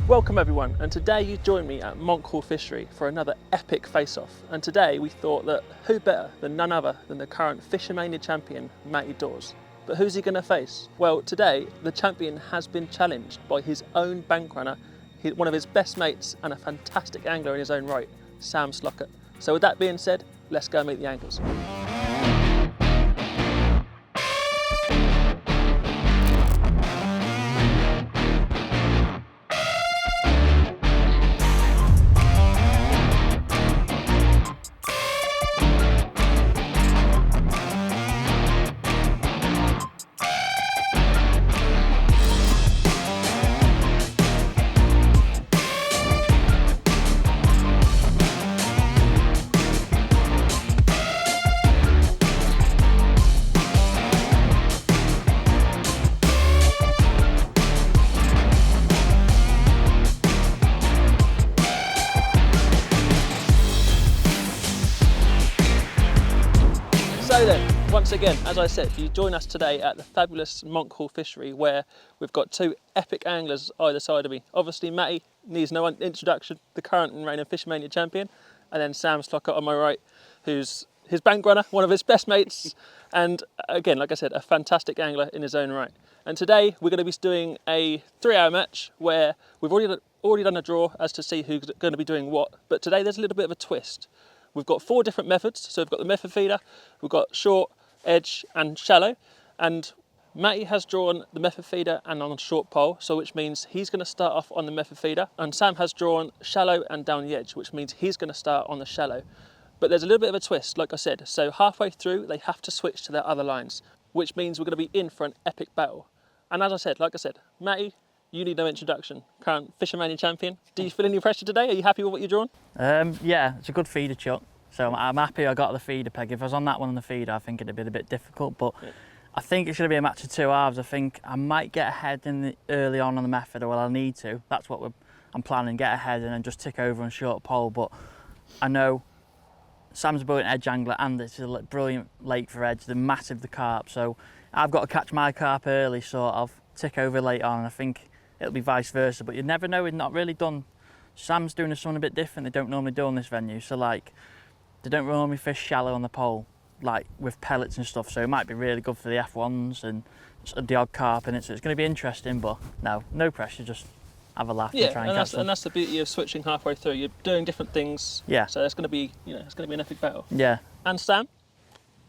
Welcome everyone, and today you join me at Monk Hall Fishery for another epic face-off. And today we thought that who better than none other than the current Fishermania champion, Matty Dawes. But who's he going to face? Well, today the champion has been challenged by his own bank runner, one of his best mates and a fantastic angler in his own right, Sam Slockett. So with that being said, let's go meet the anglers. So then, once again, as I said, you join us today at the fabulous Monk Hall Fishery, where we've got two epic anglers either side of me. Obviously, Matty needs no introduction, the current and reigning Fishermania champion, and then Sam Slockett on my right, who's his bank runner, one of his best mates, and again, like I said, a fantastic angler in his own right. And today we're going to be doing a 3-hour match where we've already done a draw as to see who's going to be doing what, but today there's a little bit of a twist. We've got 4 different methods. So we've got the method feeder, we've got short, edge and shallow. And Matty has drawn the method feeder and on short pole, so which means he's going to start off on the method feeder. And Sam has drawn shallow and down the edge, which means he's going to start on the shallow. But there's a little bit of a twist, like I said. So halfway through, they have to switch to their other lines, which means we're going to be in for an epic battle. And as I said, like I said, Matty, you need no introduction. Current Fishermania champion. Do you feel any pressure today? Are you happy with what you're drawn? Yeah, it's a good feeder chuck. So I'm happy I got the feeder peg. If I was on that one on the feeder, I think it'd be a bit difficult. But yeah. I think it's going to be a match of 2 halves. I think I might get ahead early on the method, or well, I'll need to. That's what I'm planning, get ahead and then just tick over on short pole. But I know Sam's a brilliant edge angler and it's a brilliant lake for edge. They're massive, the carp. So I've got to catch my carp early, sort of, tick over late on. And I think it'll be vice versa, but you never know. We've not really done. Sam's doing something a bit different. They don't normally do on this venue. So like, they don't normally fish shallow on the pole, like with pellets and stuff. So it might be really good for the F1s and the odd carp in it. So it's going to be interesting, but no pressure. Just have a laugh and try and catch them. And that's the beauty of switching halfway through. You're doing different things. Yeah. So it's going to be, it's going to be an epic battle. Yeah. And Sam,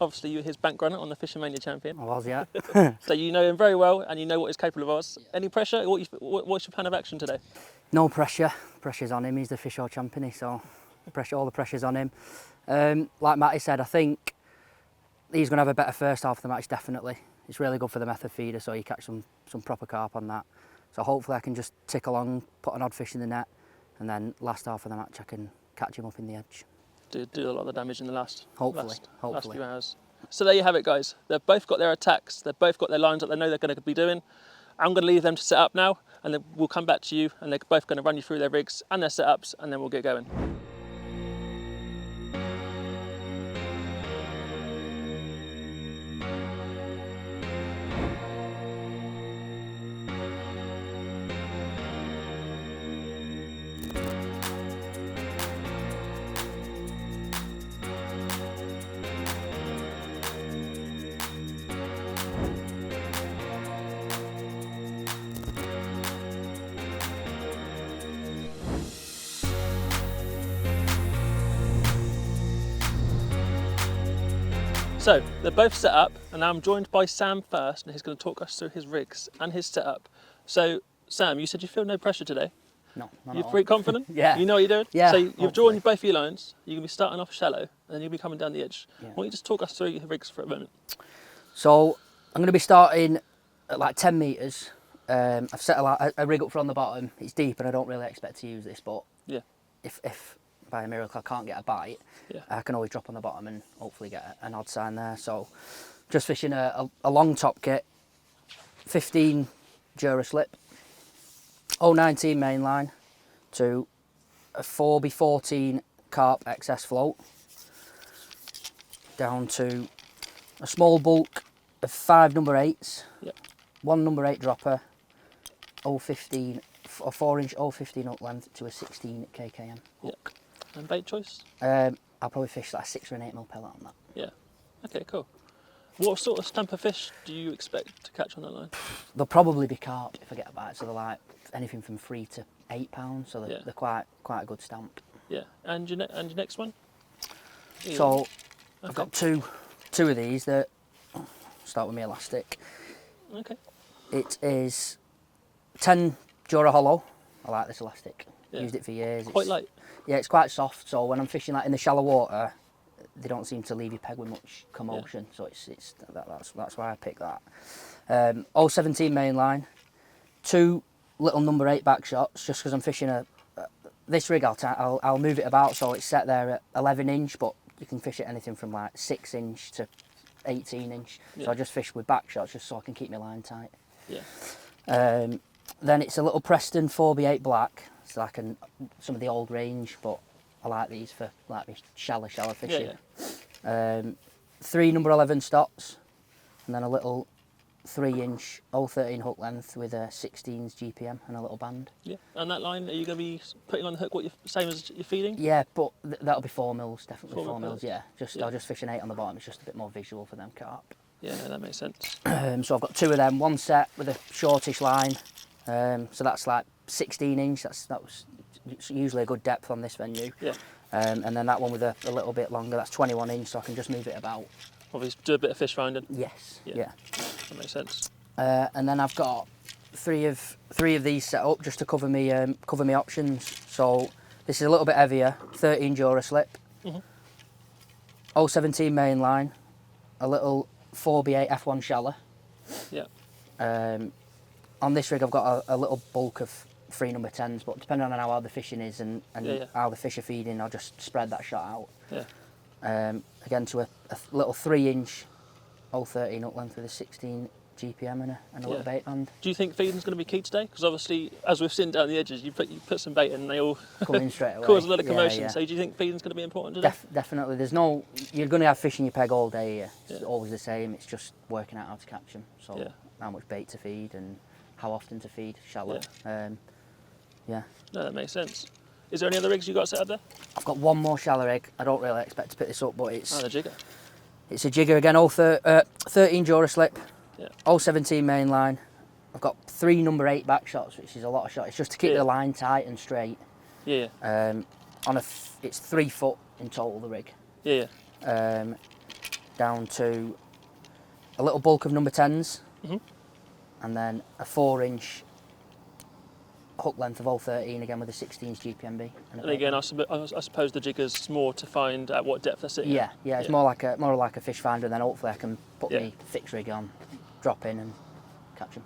obviously you're his bank runner on the Fishermania champion. I was, yeah. So you know him very well and you know what he's capable of. Yeah. Any pressure? What's your plan of action today? No pressure. Pressure's on him. He's the fish oil champion, so all the pressure's on him. Like Matty said, I think he's going to have a better first half of the match, definitely. It's really good for the method feeder, so you catch some proper carp on that. So hopefully I can just tick along, put an odd fish in the net, and then last half of the match I can catch him up in the edge. Do a lot of the damage in the last few hours. So there you have it, guys. They've both got their attacks, they've both got their lines that they know they're going to be doing. I'm going to leave them to set up now, and then we'll come back to you, and they're both going to run you through their rigs and their setups, and then we'll get going. So they're both set up, and I'm joined by Sam first, and he's going to talk us through his rigs and his setup. So Sam, you said you feel no pressure today. No, not You're pretty confident? Yeah. You know what you're doing? Yeah. So you've drawn both your lines, you're going to be starting off shallow, and then you'll be coming down the edge. Yeah. Why don't you just talk us through your rigs for a moment? So I'm going to be starting at like 10 metres. I've set a rig up from the bottom. It's deep and I don't really expect to use this, but yeah, if by a miracle I can't get a bite, yeah, I can always drop on the bottom and hopefully get an odd sign there. So just fishing a long top kit, 15 Jura slip, 019 mainline to a 4x14 carp XS float, down to a small bulk of 5 number 8s, yep, 1 number 8 dropper, 015 a 4-inch 0.15 hook length to a 16 kkm hook. Yeah. And bait choice? I'll probably fish like a 6 or an 8 mil pellet on that. Yeah. Okay, cool. What sort of stamp of fish do you expect to catch on that line? They'll probably be carp if I get a bite, so they're like anything from £3 to £8, so they're quite a good stamp. Yeah. And your next one? So Okay. I've got two of these that start with my elastic. Okay. It is 10 Jura Hollow. I like this elastic. Yeah. Used it for years. Quite light. Yeah, it's quite soft. So when I'm fishing like in the shallow water, they don't seem to leave your peg with much commotion. Yeah. So that's why I picked that. 0.17 main line, 2 little number 8 back shots. Just because I'm fishing this rig, I'll move it about so it's set there at 11 inch, but you can fish it anything from like 6 inch to 18 inch. Yeah. So I just fish with back shots just so I can keep my line tight. Yeah. Then it's a little Preston 4x8 black. It's like some of the old range, but I like these for like me shallow fishing. Yeah. 3 number 11 stops, and then a little 3-inch 0.13 hook length with a 16s GPM and a little band. Yeah. And that line, are you going to be putting on the hook same as you're feeding? Yeah, but that'll be 4 mils, definitely 4 mils. Yeah. Yeah. I'll just fish an 8 on the bottom. It's just a bit more visual for them carp. Yeah, no, that makes sense. So I've got 2 of them, one set with a shortish line. So that's like 16 inch. That was usually a good depth on this venue. Yeah. And then that one with a little bit longer. That's 21 inch, so I can just move it about. Obviously, do a bit of fish finding. Yes. Yeah. That makes sense. And then I've got three of these set up just to cover me options. So this is a little bit heavier, 13 Jura slip, 0.17 main line, a little 4x8 F1 shallow. Yeah. On this rig I've got a little bulk of 3 number 10s, but depending on how hard the fishing is and how the fish are feeding, I'll just spread that shot out. Yeah. Again to a little 3-inch 0.13 hook length with a 16 GPM and a little bait band. Do you think feeding's going to be key today? Because obviously, as we've seen down the edges, you put some bait in and they all come in straight away. cause a lot of commotion. Yeah. So do you think feeding's going to be important today? Definitely. You're going to have fish in your peg all day here. It's always the same. It's just working out how to catch them. So how much bait to feed and how often to feed, shallow. No, that makes sense. Is there any other rigs you got set up there? I've got one more shallow rig. I don't really expect to pick this up, but it's the jigger. It's a jigger again, 13 Jura slip, Yeah. 0.17 main line. I've got 3 number 8 back shots, which is a lot of shots. It's just to keep the line tight and straight. Yeah. It's 3 foot in total, the rig. Yeah. Down to a little bulk of number 10s, and then a 4-inch hook length of 0.13 again with a 16s GPMB. And again, I suppose the jigger's more to find at what depth they're sitting. Yeah, it's more like a fish finder, and then hopefully I can put my fixed rig on, drop in and catch them.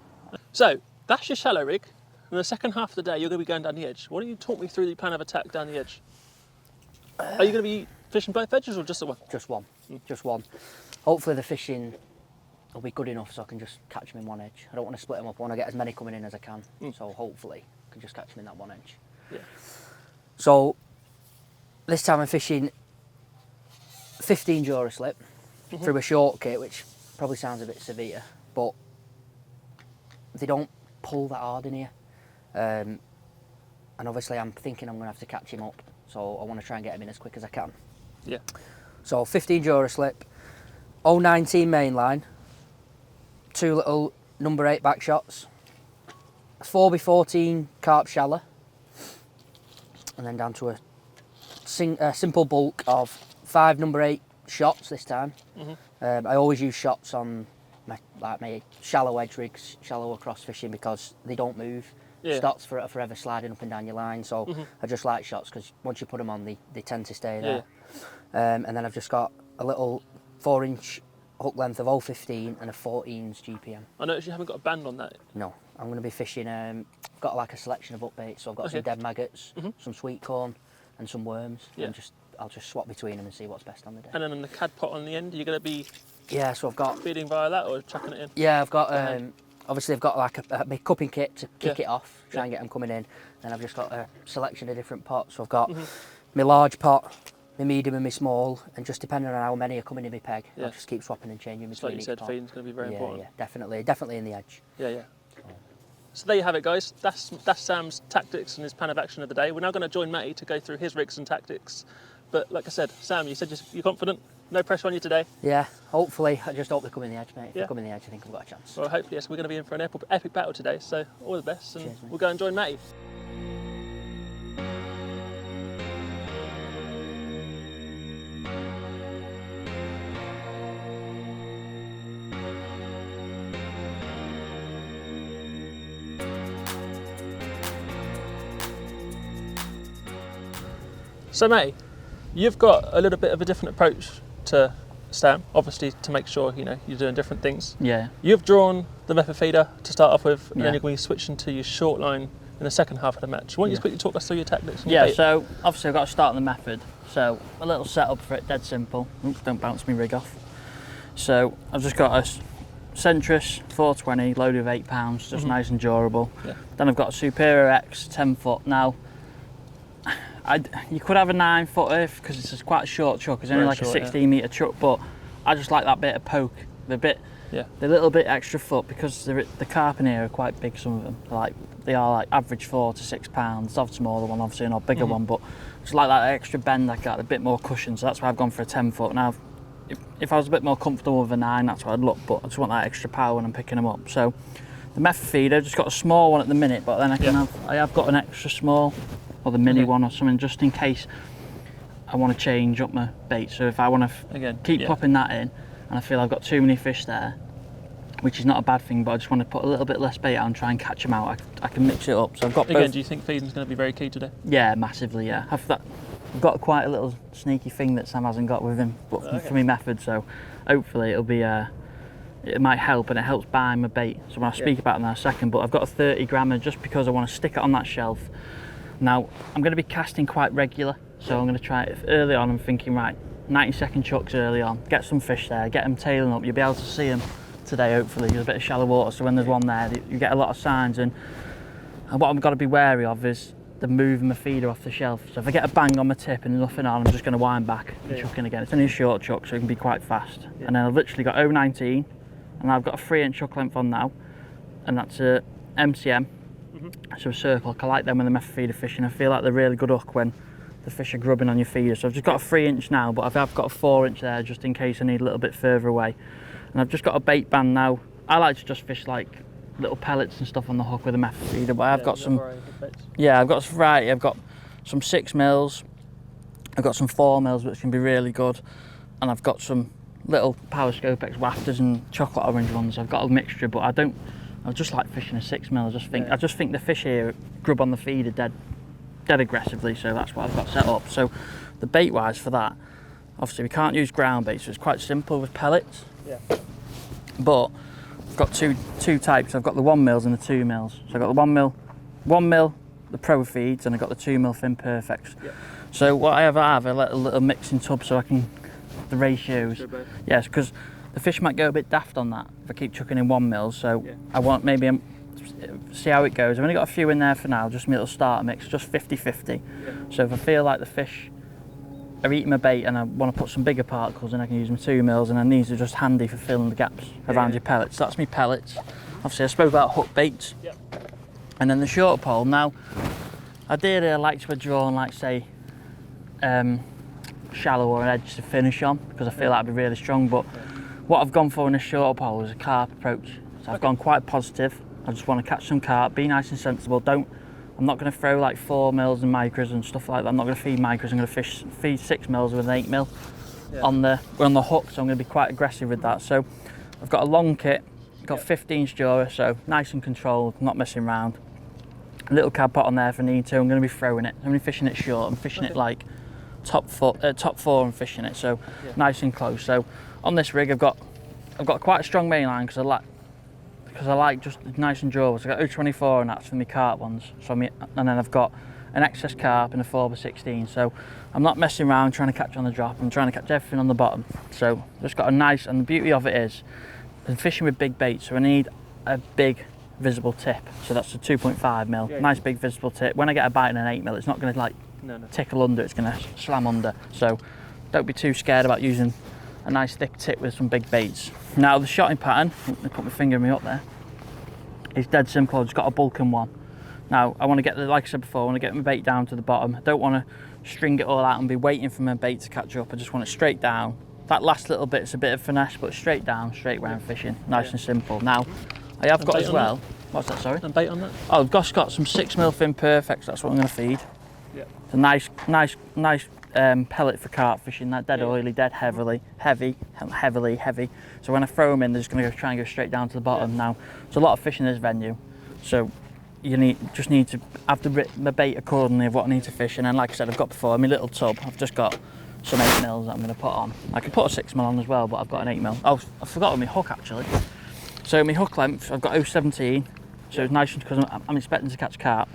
So that's your shallow rig. In the second half of the day, you're going to be going down the edge. Why don't you talk me through the plan of attack down the edge? Are you going to be fishing both edges or just the one? Just one. Just one. Hopefully the fishing will be good enough so I can just catch them in one edge. I don't want to split them up. I want to get as many coming in as I can. So hopefully I can just catch them in that one edge. Yeah. So this time I'm fishing 15 Jura slip through a short kit, which probably sounds a bit severe, but they don't pull that hard in here. And obviously I'm thinking I'm going to have to catch him up, so I want to try and get him in as quick as I can. Yeah. So 15 Jura slip, 0.19 main line, 2 little number 8 back shots, 4x14 carp shallow, and then down to a simple bulk of 5 number 8 shots this time. I always use shots on my shallow edge rigs, shallow across fishing, because they don't move. Stots are forever sliding up and down your line, so I just like shots because once you put them on, they tend to stay there. And then I've just got a little 4-inch hook length of 0.15 and a 14s GPM. I noticed you haven't got a band on that. No, I'm going to be fishing, I've got like a selection of upbaits, so I've got some dead maggots, some sweet corn and some worms, and I'll just swap between them and see what's best on the day. And then on the cad pot on the end, you're going to be so I've got feeding via that or chucking it in? Yeah, I've got obviously I've got like a big cupping kit to kick it off, try and get them coming in. Then I've just got a selection of different pots. So I've got my large pot, my medium and my small, and just depending on how many are coming in my peg, I'll just keep swapping and changing between Like you said, pot. feeding's going to be very important. Yeah, definitely in the edge. Yeah. So there you have it, guys. That's Sam's tactics and his plan of action of the day. We're now going to join Matty to go through his rigs and tactics. But like I said, Sam, you said you're confident. No pressure on you today. Yeah, hopefully. I just hope they come in the edge, mate. If Yeah. they come in the edge, I think I've got a chance. Well, hopefully, yes. We're going to be in for an epic battle today. So all the best, and Cheers, mate. we'll go and join Matty. So Matty, you've got a little bit of a different approach to Sam, obviously to make sure you're doing different things. Yeah. You've drawn the method feeder to start off with, and then Yeah. you're going to be switching to your short line in the second half of the match. Why don't you Yeah. quickly talk us through your tactics? And your Yeah, bait? so obviously I've got to start on the method. So a little setup for it, dead simple. Oops, don't bounce me rig off. So I've just got a Centris 420 loaded with £8, just nice and durable. Yeah. Then I've got a Superior X 10 foot. Now, you could have a 9 footer because it's quite a short chuck. It's only Very like short, a 16 metre chuck, but I just like that bit of poke. The little bit extra foot, because the carp in here are quite big. Some of them, they are like average 4 to 6 pounds. I've smaller one, obviously, not bigger one, but just like that extra bend, I got a bit more cushion. So that's why I've gone for a 10 foot. Now, if I was a bit more comfortable with a 9, that's what I'd look. But I just want that extra power when I'm picking them up. So the method feeder, just got a small one at the minute, but then I have got an extra small, or the mini one or something, just in case I want to change up my bait. So if I want to keep popping that in, and I feel I've got too many fish there, which is not a bad thing, but I just want to put a little bit less bait out and try and catch them out, I can mix it up. So I've got both. Do you think feeding's going to be very key today? Yeah, massively, yeah. I've got quite a little sneaky thing that Sam hasn't got with him, but for my method, so hopefully it'll be it might help, and it helps buy my bait. So when I speak about it in a second, but I've got a 30 grammer just because I want to stick it on that shelf. Now, I'm going to be casting quite regular, so I'm going to try it early on. I'm thinking, right, 90-second chucks early on, get some fish there, get them tailing up. You'll be able to see them today, hopefully. There's a bit of shallow water, so when there's one there, you get a lot of signs. And what I've got to be wary of is the moving my feeder off the shelf. So if I get a bang on my tip and nothing on, I'm just going to wind back and chuck in again. It's only a short chuck, so it can be quite fast. And then I've literally got 0.19, and I've got a 3-inch chuck length on now, and that's a MCM. So a circle. I like them when the method feeder fishing. I feel like they're really good hook when the fish are grubbing on your feeder. So I've just got a 3-inch now, but I've got a 4-inch there just in case I need a little bit further away. And I've just got a bait band now. I like to just fish like little pellets and stuff on the hook with a method feeder, but I've got some. Yeah, I've got some variety. I've got some 6 mils. I've got some 4 mils, which can be really good, and I've got some little Power Scope X wafters and chocolate orange ones. I've got a mixture, but I just like fishing a 6 mil. I just think the fish here grub on the feeder dead aggressively, so that's what I've got set up. So the bait wise for that, obviously we can't use ground bait, so it's quite simple with pellets. Yeah. But I've got two types. I've got the 1 mils and the 2 mils. So I've got the 1 mil, the Pro Feeds, and I've got the 2 mil Fin Perfects. Yeah. So what I have a little mixing tub so I can the ratios. Yes, because the fish might go a bit daft on that if I keep chucking in 1 mil. So I want maybe see how it goes. I've only got a few in there for now, just a little starter mix, just 50-50. So if I feel like the fish are eating my bait and I want to put some bigger particles in, I can use my 2 mils, and then these are just handy for filling the gaps around your pellets. So that's me pellets. Obviously I spoke about hook baits. And then the short pole. Now, ideally I like to draw on, like say, shallower edge to finish on, because I feel that'd be really strong. But what I've gone for in a short pole is a carp approach. So I've gone quite positive. I just want to catch some carp, be nice and sensible. I'm not going to throw like 4 mils and micros and stuff like that. I'm not going to feed micros. I'm going to feed 6 mils with an 8 mil on the hook. So I'm going to be quite aggressive with that. So I've got a long kit, got 15 Stura, so nice and controlled, not messing around. A little cab pot on there if I need to. I'm going to be throwing it. I'm only fishing it short. I'm fishing it like top 4 and fishing it, so nice and close. So on this rig I've got quite a strong main line because I like just nice and durable. So I've got 0.24 and that's for my carp ones. And then I've got an excess carp and a 4x16. So I'm not messing around trying to catch on the drop. I'm trying to catch everything on the bottom. So just got a nice, and the beauty of it is I'm fishing with big bait, so I need a big visible tip. So that's a 2.5 mil, nice big visible tip. When I get a bite in an 8 mil, it's not going to like tickle under, it's going to slam under. So don't be too scared about using a nice thick tip with some big baits. Now the shotting pattern, I put my finger in me up there. It's dead simple. I've just got a bulking one. Now I want to get the, like I said before, I want to get my bait down to the bottom. I don't want to string it all out and be waiting for my bait to catch up. I just want it straight down. That last little bit's a bit of finesse, but straight down, straight where I'm fishing. Nice and simple. Now I have got as well. What's that? Sorry. And bait on that. Oh, I've just got some 6mm Fin Perfects. That's what I'm going to feed. Yeah. It's a nice pellet for carp fishing. That dead oily, dead heavy. So when I throw them in, they're just going to try and go straight down to the bottom. Now, there's a lot of fish in this venue, so you just need to have the bait accordingly of what I need to fish. And then, like I said, I've got before in my little tub, I've just got some 8mm that I'm going to put on. I can put a 6mm on as well, but I've got an 8mm. Oh, I forgot my hook actually. So my hook length, I've got 0.17, so it's nice because I'm expecting to catch carp,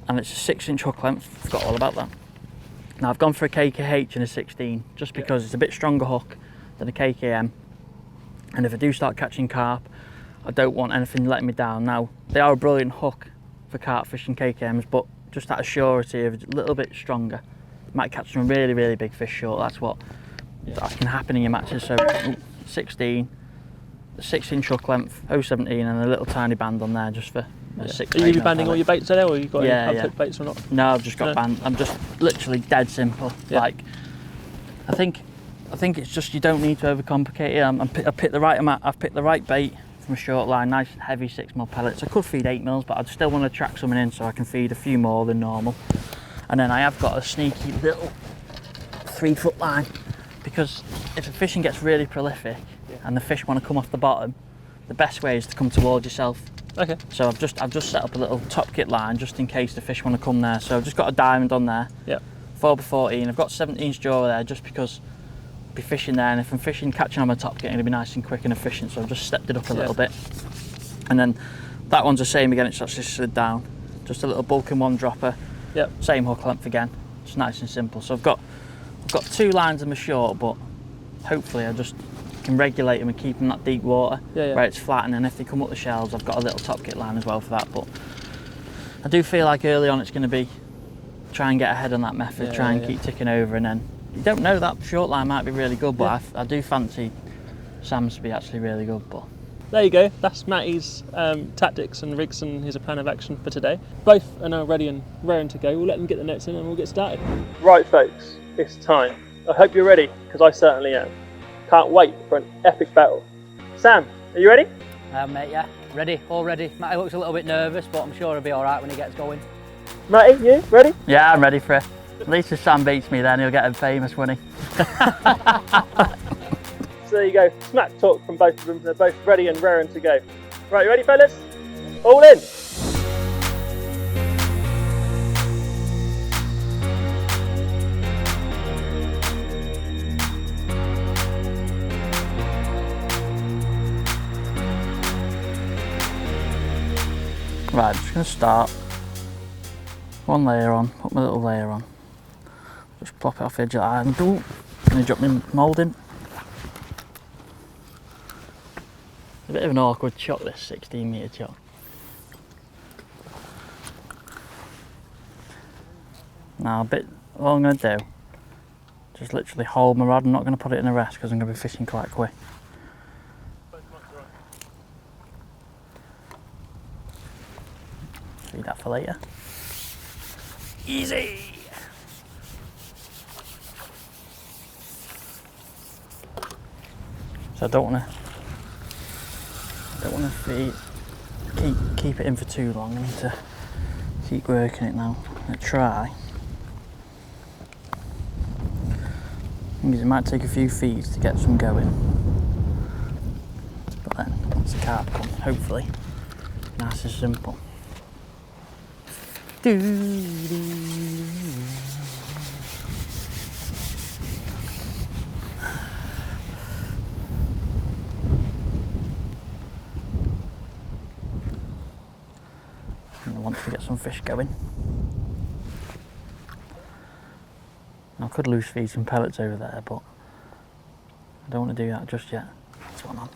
and it's a 6-inch hook length. Forgot all about that. Now I've gone for a KKH and a 16, just because it's a bit stronger hook than a KKM, and if I do start catching carp, I don't want anything letting me down. Now they are a brilliant hook for carp fishing KKMs, but just that surety of a little bit stronger. Might catch some really, really big fish short. That's what that can happen in your matches. So 16, a 6-inch hook length, 0.17, and a little tiny band on there just for a 6. Are you be banding all your baits today, or you got any hook baits or not? No, I've just got band. I'm just literally dead simple. Like I think it's just you don't need to overcomplicate it. I picked the right amount. I've picked the right bait from a short line, nice heavy 6mm pellets. I could feed 8mm, but I'd still want to track something in so I can feed a few more than normal. And then I have got a sneaky little 3-foot line, because if the fishing gets really prolific and the fish want to come off the bottom, the best way is to come towards yourself. Okay. So I've just set up a little top kit line just in case the fish want to come there. So I've just got a diamond on there. Yeah. 4x14. I've got 17-inch jaw there just because I'll be fishing there, and if I'm fishing catching on my top kit, I'm going to be nice and quick and efficient. So I've just stepped it up a little bit. And then that one's the same again. It's actually slid down. Just a little bulking one dropper. Yep. Same hook length again. It's nice and simple. So I've got 2 lines of my short, but hopefully I just can regulate them and keep them that deep water where it's flat, and then if they come up the shelves, I've got a little top kit line as well for that. But I do feel like early on it's going to be try and get ahead on that method, try and keep ticking over, and then you don't know, that short line might be really good, but I do fancy Sam's to be actually really good. But there you go, that's Matty's tactics and rigs and his plan of action for today. Both are now ready and raring to go. We'll let them get the nets in and we'll get started. Right folks, it's time. I hope you're ready, because I certainly am. Can't wait for an epic battle. Sam, are you ready? Mate, yeah, ready, all ready. Matty looks a little bit nervous, but I'm sure he'll be all right when he gets going. Matty, you ready? yeah, I'm ready for it. At least if Sam beats me, then he'll get a famous, won't he? So there you go, smack talk from both of them. They're both ready and raring to go. Right, you ready fellas? All in! Right, I'm just going to start. One layer on, put my little layer on. Just plop it off edge of that, and I'm going to drop my moulding. A bit of an awkward shot, this 16-metre shot. Now all I'm going to do, just literally hold my rod. I'm not going to put it in a rest because I'm going to be fishing quite quick. Leave that for later. Easy! So I don't want to keep it in for too long. I need to keep working it now. I'm going to try. Because it might take a few feeds to get some going. But then, once the carp comes, hopefully, nice and simple. I want to get some fish going. I could loose feed some pellets over there, but I don't want to do that just yet. That's what I'm on.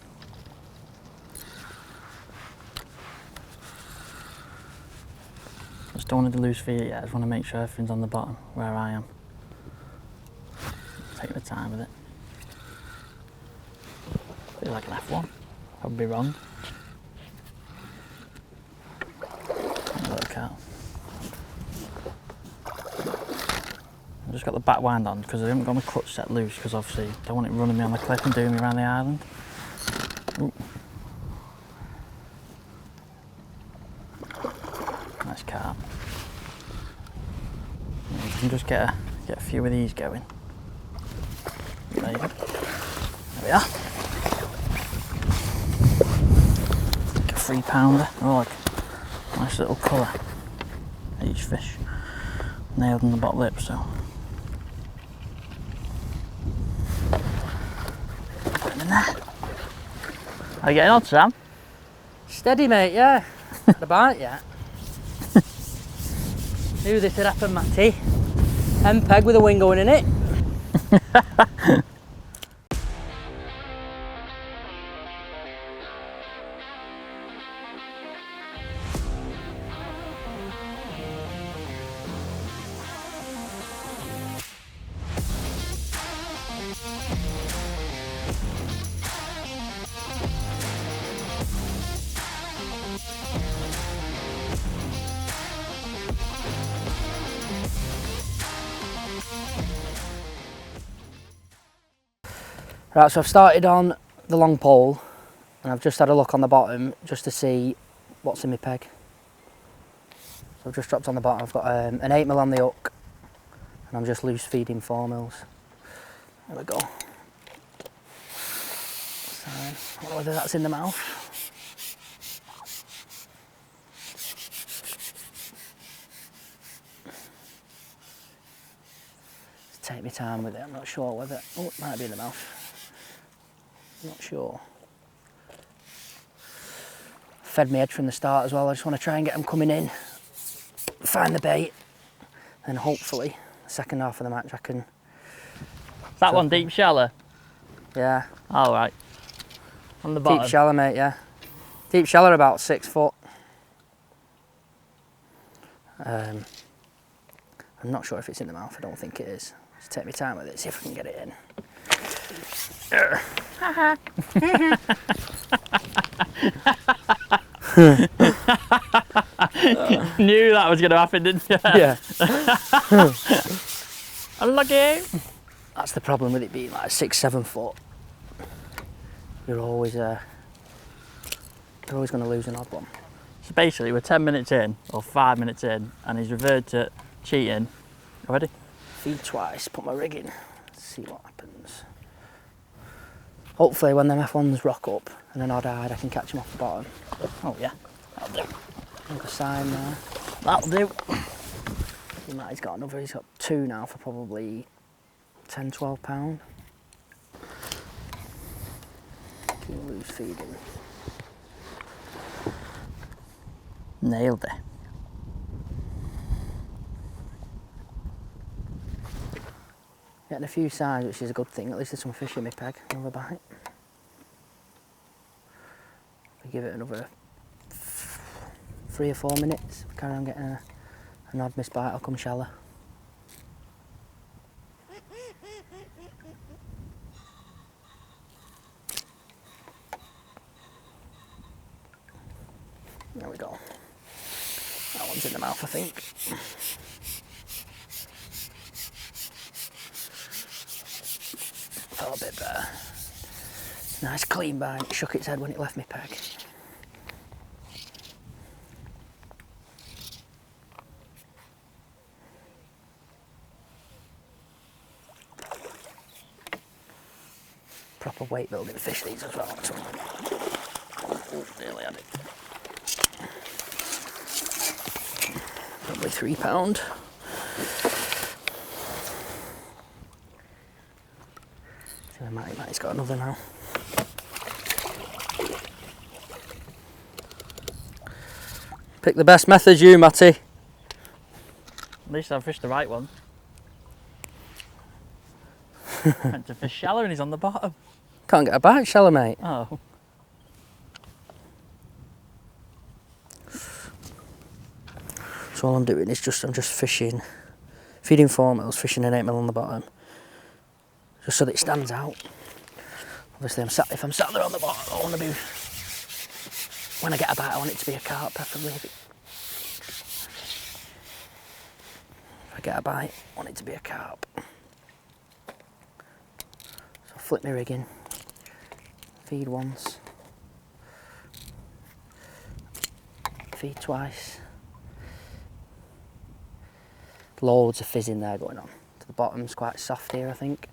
Just don't want to loose feed it yet. I just want to make sure everything's on the bottom where I am. Take the time with it. Feels like an F1. I'd be wrong. little carp. I've just got the back wind on because I haven't got my clutch set loose because obviously I don't want it running me on the cliff and doing me around the island. Ooh. Nice carp. You can just get a few of these going. There you go. There we are. Like a 3-pounder. Oh, like a nice little colour. Each fish. Nailed in the bottom lip, so. Put them in there. How you getting on, Sam? Steady, mate, yeah. Had a bite yet. Knew this would happen, Matty. Hen peg with a wing going in it. Right, so I've started on the long pole and I've just had a look on the bottom just to see what's in my peg. So I've just dropped on the bottom, I've got an 8mm on the hook and I'm just loose feeding 4mm. There we go. So, I don't know whether that's in the mouth. Take my time with it, I'm not sure whether, oh, it might be in the mouth. Not sure. Fed my edge from the start as well. I just want to try and get them coming in, find the bait, and hopefully the second half of the match I can. Is that one deep shallow? Yeah. All right. On the bottom. Deep shallow, mate. Yeah. Deep shallow, about 6 foot. I'm not sure if it's in the mouth. I don't think it is. Just take my time with it. See if I can get it in. Knew that was going to happen, didn't you? Yeah. Unlucky. That's the problem with it being like 6-7 foot. You're always going to lose an odd one. So basically, we're 10 minutes in or 5 minutes in, and he's reverted to cheating. Ready? Feed twice. Put my rig in. See what happens. Hopefully when them F1s rock up and an odd hide I can catch them off the bottom. Oh yeah, that'll do. Another sign there. That'll do. He's got another, he's got 2 now for probably 10-12 pound. Keep loose feeding. Nailed it. Getting a few signs, which is a good thing. At least there's some fish in my peg. Another bite. We give it another 3 or 4 minutes. Carry on getting an odd miss bite. I'll come shallow. There we go. That one's in the mouth, I think. Felt a bit better. Nice clean bite. Shook its head when it left me peg. Proper weight building fish these as well. So. Oh, nearly had it. Probably 3 pound. So Matty's got another now. Pick the best method, you Matty. At least I fished the right one. Meant to fish shallow and he's on the bottom. Can't get a bite shallow, mate. Oh. So all I'm doing is I'm just fishing, feeding 4mm, fishing an 8mm on the bottom, just so that it stands out. Obviously, if I'm sat there on the bottom, I want to be, when I get a bite, I want it to be a carp, preferably. If I get a bite, I want it to be a carp. So flip my rigging, feed once, feed twice. Loads of fizzing there going on. To the bottom's quite soft here, I think.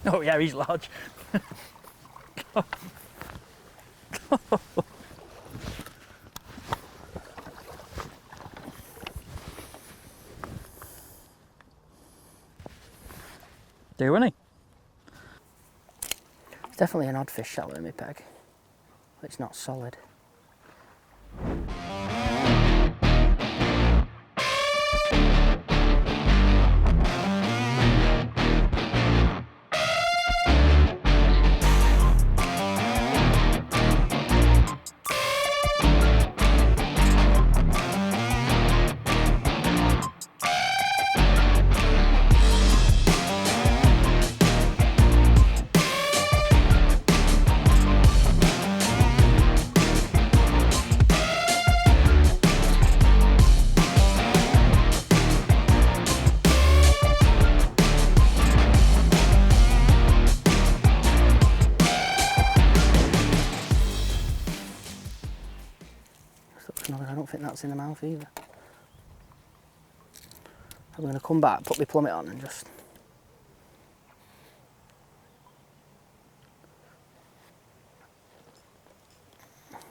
Oh yeah, he's large. Doing he? It's definitely an odd fish shallow in my peg. It's not solid. I don't think that's in the mouth either. I'm going to come back, put my plummet on and just...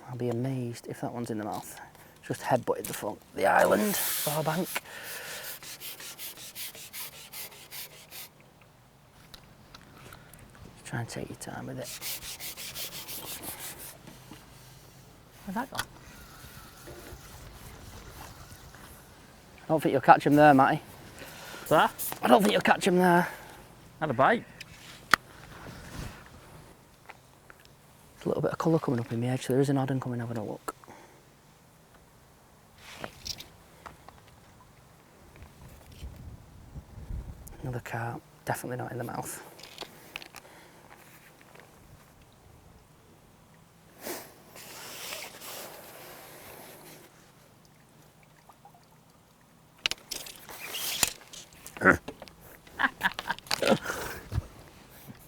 I'll be amazed if that one's in the mouth. Just headbutted the island, far bank. Try and take your time with it. Where's that gone? I don't think you'll catch him there, Matty. What's that? I don't think you'll catch him there. Had a bite. There's a little bit of colour coming up in the edge, so there is an odd one coming, having a look. Another carp, definitely not in the mouth.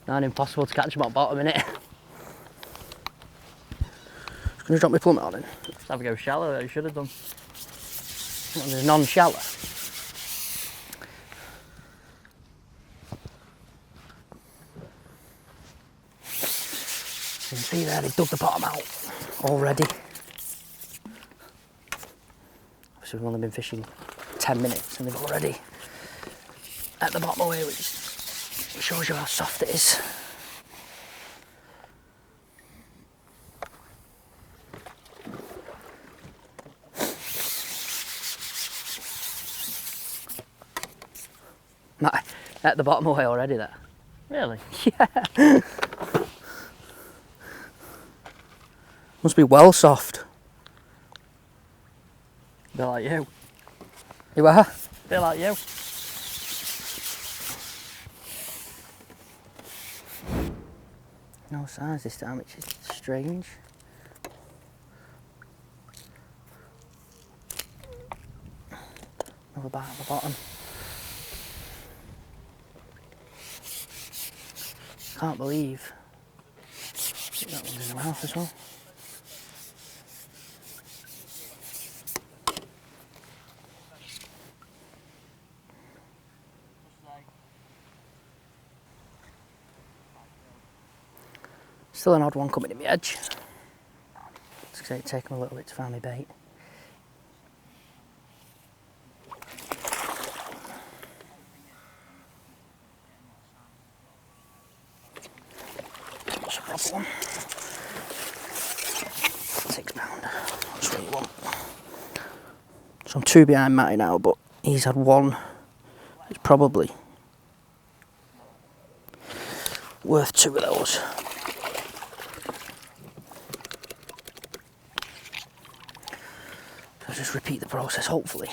Not impossible to catch him at bottom, innit? Just gonna drop my plummet on him. Just have a go shallow, you should have done. Well, there's non-shallow. You can see there, they've dug the bottom out already. Obviously we've only been fishing 10 minutes and they've already at the bottom away, which shows you how soft it is. Matt, at the bottom away already there. Really? Yeah. Must be well soft. Bit like you. You are? Bit like you. No size this time, which is strange. Another bite at the bottom. Can't believe that one's in the mouth as well. Still an odd one coming in the edge. It's going to take him a little bit to find my bait. That's a rough one. £6. That's what you want. So I'm 2 behind Matty now, but he's had one. It's probably worth 2 of those. I'll just repeat the process, hopefully.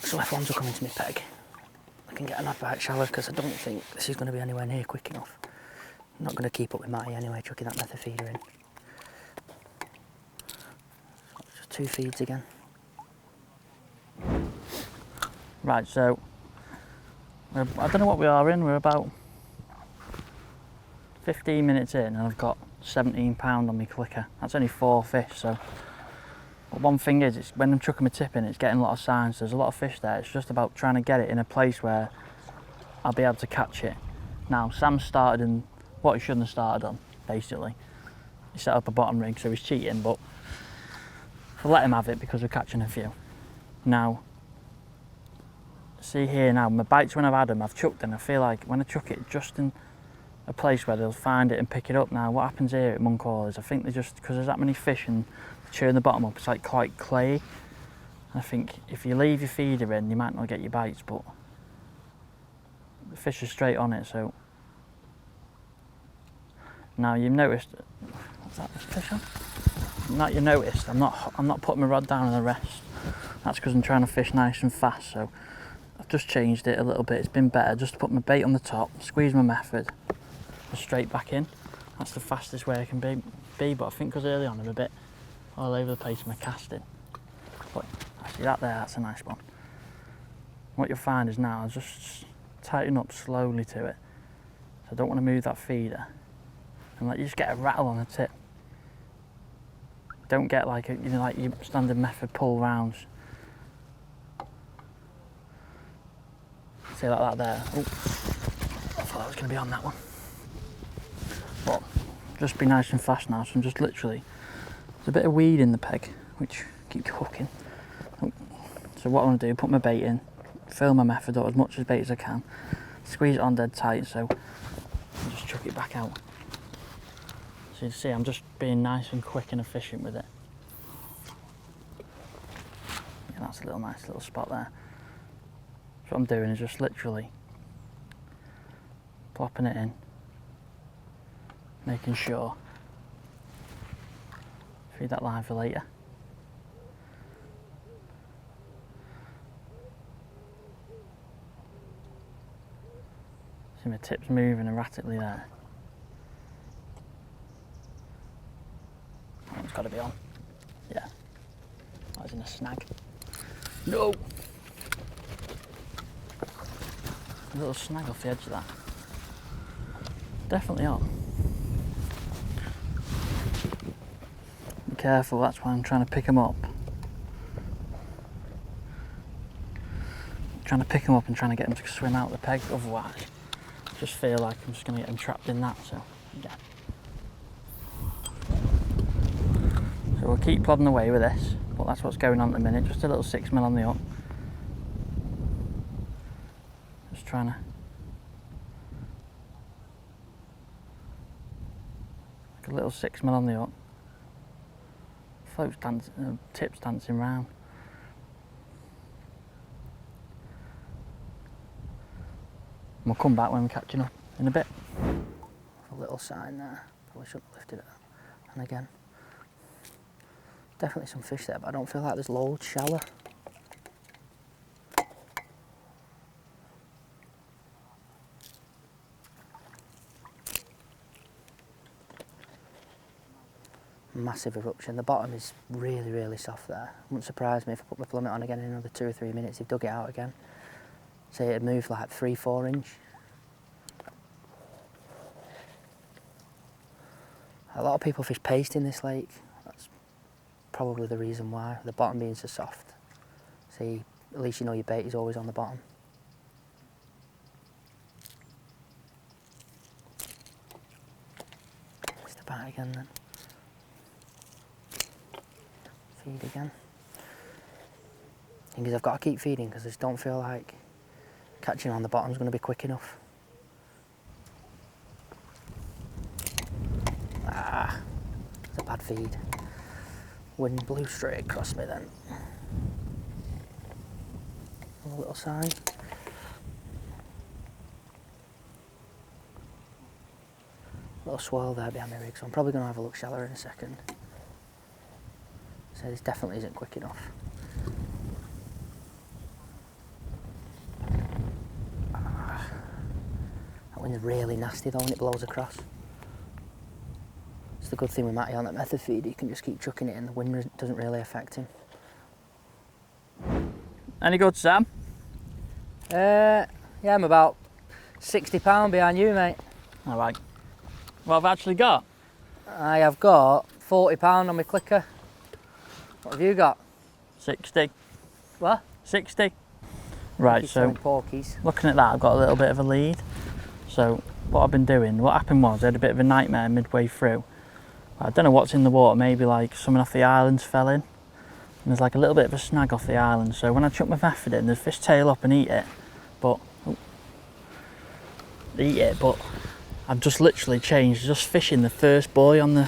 So if ones will come into my peg, I can get an odd bite shallow, because I don't think this is going to be anywhere near quick enough. I'm not going to keep up with Matty anyway, chucking that method feeder in. Just 2 feeds again. Right, so I don't know what we are in. We're about 15 minutes in and I've got 17 pound on my clicker. That's only 4 fish, so. But one thing is, it's when I'm chucking my tip in, it's getting a lot of signs. There's a lot of fish there. It's just about trying to get it in a place where I'll be able to catch it. Now, Sam started in what he shouldn't have started on, basically. He set up a bottom rig, so he's cheating, but I'll let him have it because we're catching a few. Now, see here now, my bites when I've had them, I've chucked them. I feel like when I chuck it just in a place where they'll find it and pick it up. Now, what happens here at Monk Hall is I think they just, because there's that many fish and churn the bottom up, it's like quite clayey. I think if you leave your feeder in, you might not get your bites, but the fish are straight on it, so. Now you've noticed, what's that fish on? Now you noticed, I'm not putting my rod down on the rest. That's because I'm trying to fish nice and fast, so I've just changed it a little bit. It's been better just to put my bait on the top, squeeze my method, and straight back in. That's the fastest way I can be, but I think because early on I'm a bit all over the place in my casting. But actually that there, that's a nice one. What you'll find is now I'll just tighten up slowly to it. So I don't want to move that feeder. And like you just get a rattle on the tip. Don't get like like your standard method pull rounds. See like that there. Oh, I thought I was going to be on that one. But just be nice and fast now. So I'm just literally, there's a bit of weed in the peg, which keeps hooking. Oh. So what I want to do, put my bait in, fill my method up as much as bait as I can, squeeze it on dead tight, so I'll just chuck it back out. So you see, I'm just being nice and quick and efficient with it. Yeah, that's a nice little spot there. So what I'm doing is just literally plopping it in, making sure. Feed that line for later. See my tips moving erratically there. It's got to be on. Yeah. I was in a snag. No! A little snag off the edge of that. Definitely on. Be careful, that's why I'm trying to pick them up. Trying to pick them up and trying to get them to swim out the peg, otherwise I just feel like I'm just going to get them trapped in that, so yeah. So we'll keep plodding away with this, but that's what's going on at the minute. Just a little 6mm on the up. Just trying to, like a little 6mm on the up. Floats dancing, tips dancing round. And we'll come back when we're catching up in a bit. A little sign there. Probably shouldn't have lifted it. And again. Definitely some fish there, but I don't feel like there's loads shallow. Massive eruption. The bottom is really, really soft there. Wouldn't surprise me if I put my plummet on again in another 2 or 3 minutes. They've dug it out again. Say it'd move like 3-4 inch. A lot of people fish paste in this lake. That's probably the reason why, the bottom being so soft. See, at least you know your bait is always on the bottom. Step out again then. Feed again. Thing is, I've got to keep feeding because I just don't feel like catching on the bottom is going to be quick enough. Ah, it's a bad feed. Wind blew straight across me then. A little sign. Little swirl there behind my rig, so I'm probably going to have a look shallower in a second. So this definitely isn't quick enough. That wind's really nasty though when it blows across. It's the good thing with Matty on that method feed, he can just keep chucking it in, the wind doesn't really affect him. Any good, Sam? Yeah, I'm about £60 behind you, mate. All right. What have I actually got? I have got £40 on my clicker. What have you got? 60. What? 60. Right, He's so selling porkies. looking at that, I've got a little bit of a lead. So what I've been doing, what happened was I had a bit of a nightmare midway through. I don't know what's in the water, maybe like something off the islands fell in. And there's like a little bit of a snag off the island. So when I chuck my method in, the fish tail up and eat it. But I've just literally changed, just fishing the first buoy on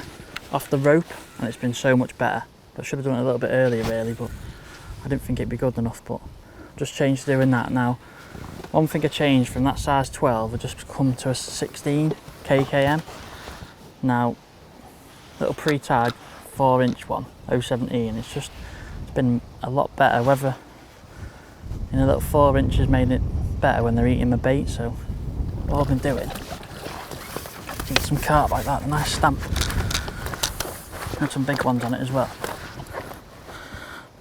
off the rope, and it's been so much better. But I should have done it a little bit earlier really, but I didn't think it'd be good enough, but just changed to doing that now. One thing I changed from that size 12, I just come to a 16 kkm. Now, little pre-tied 4-inch one, 017, it's been a lot better, whether a little 4 inches made it better when they're eating my bait, so what I've been doing, eat some carp like that, a nice stamp, and some big ones on it as well.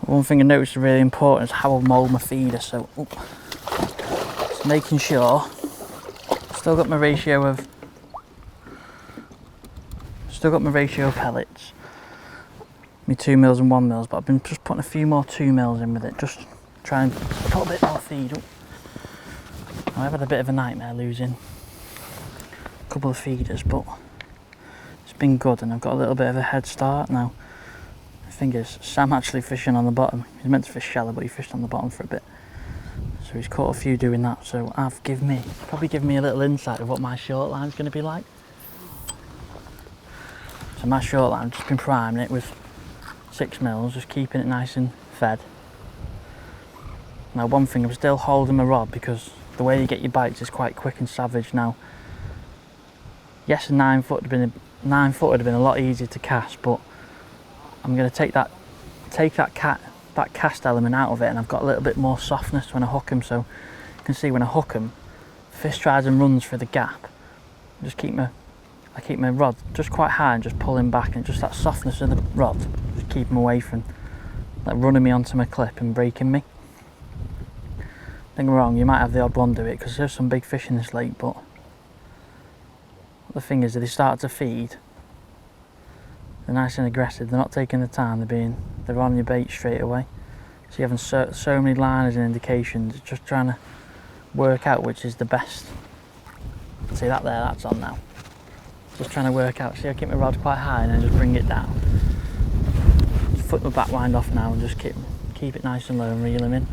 One thing I noticed is really important is how I mould my feeder, so just making sure, still got my ratio of pellets, my 2 mils and 1 mils, but I've been just putting a few more 2 mils in with it, just try and put a bit more feed up. I've had a bit of a nightmare losing a couple of feeders, but it's been good and I've got a little bit of a head start now. The thing is, Sam actually fishing on the bottom. He's meant to fish shallow, but he fished on the bottom for a bit. So he's caught a few doing that, so probably given me a little insight of what my short line's going to be like. So my short line, I've just been priming it with 6 mils, just keeping it nice and fed. Now one thing, I'm still holding my rod because the way you get your bites is quite quick and savage now. Yes, a 9 foot would have been a lot easier to cast, but I'm going to take that cast element out of it, and I've got a little bit more softness when I hook them. So you can see when I hook them, fish tries and runs through the gap. I keep my rod just quite high and just pulling back, and just that softness of the rod just keep them away from like running me onto my clip and breaking me. Don't get me wrong, you might have the odd one do it because there's some big fish in this lake, but the thing is, if they start to feed, they're nice and aggressive, they're not taking the time, they're on your bait straight away. So you're having so many liners and indications, it's just trying to work out which is the best. See that there, that's on now. Just trying to work out, see I keep my rod quite high and then just bring it down. Just flip my back wind off now and just keep it nice and low and reel him in.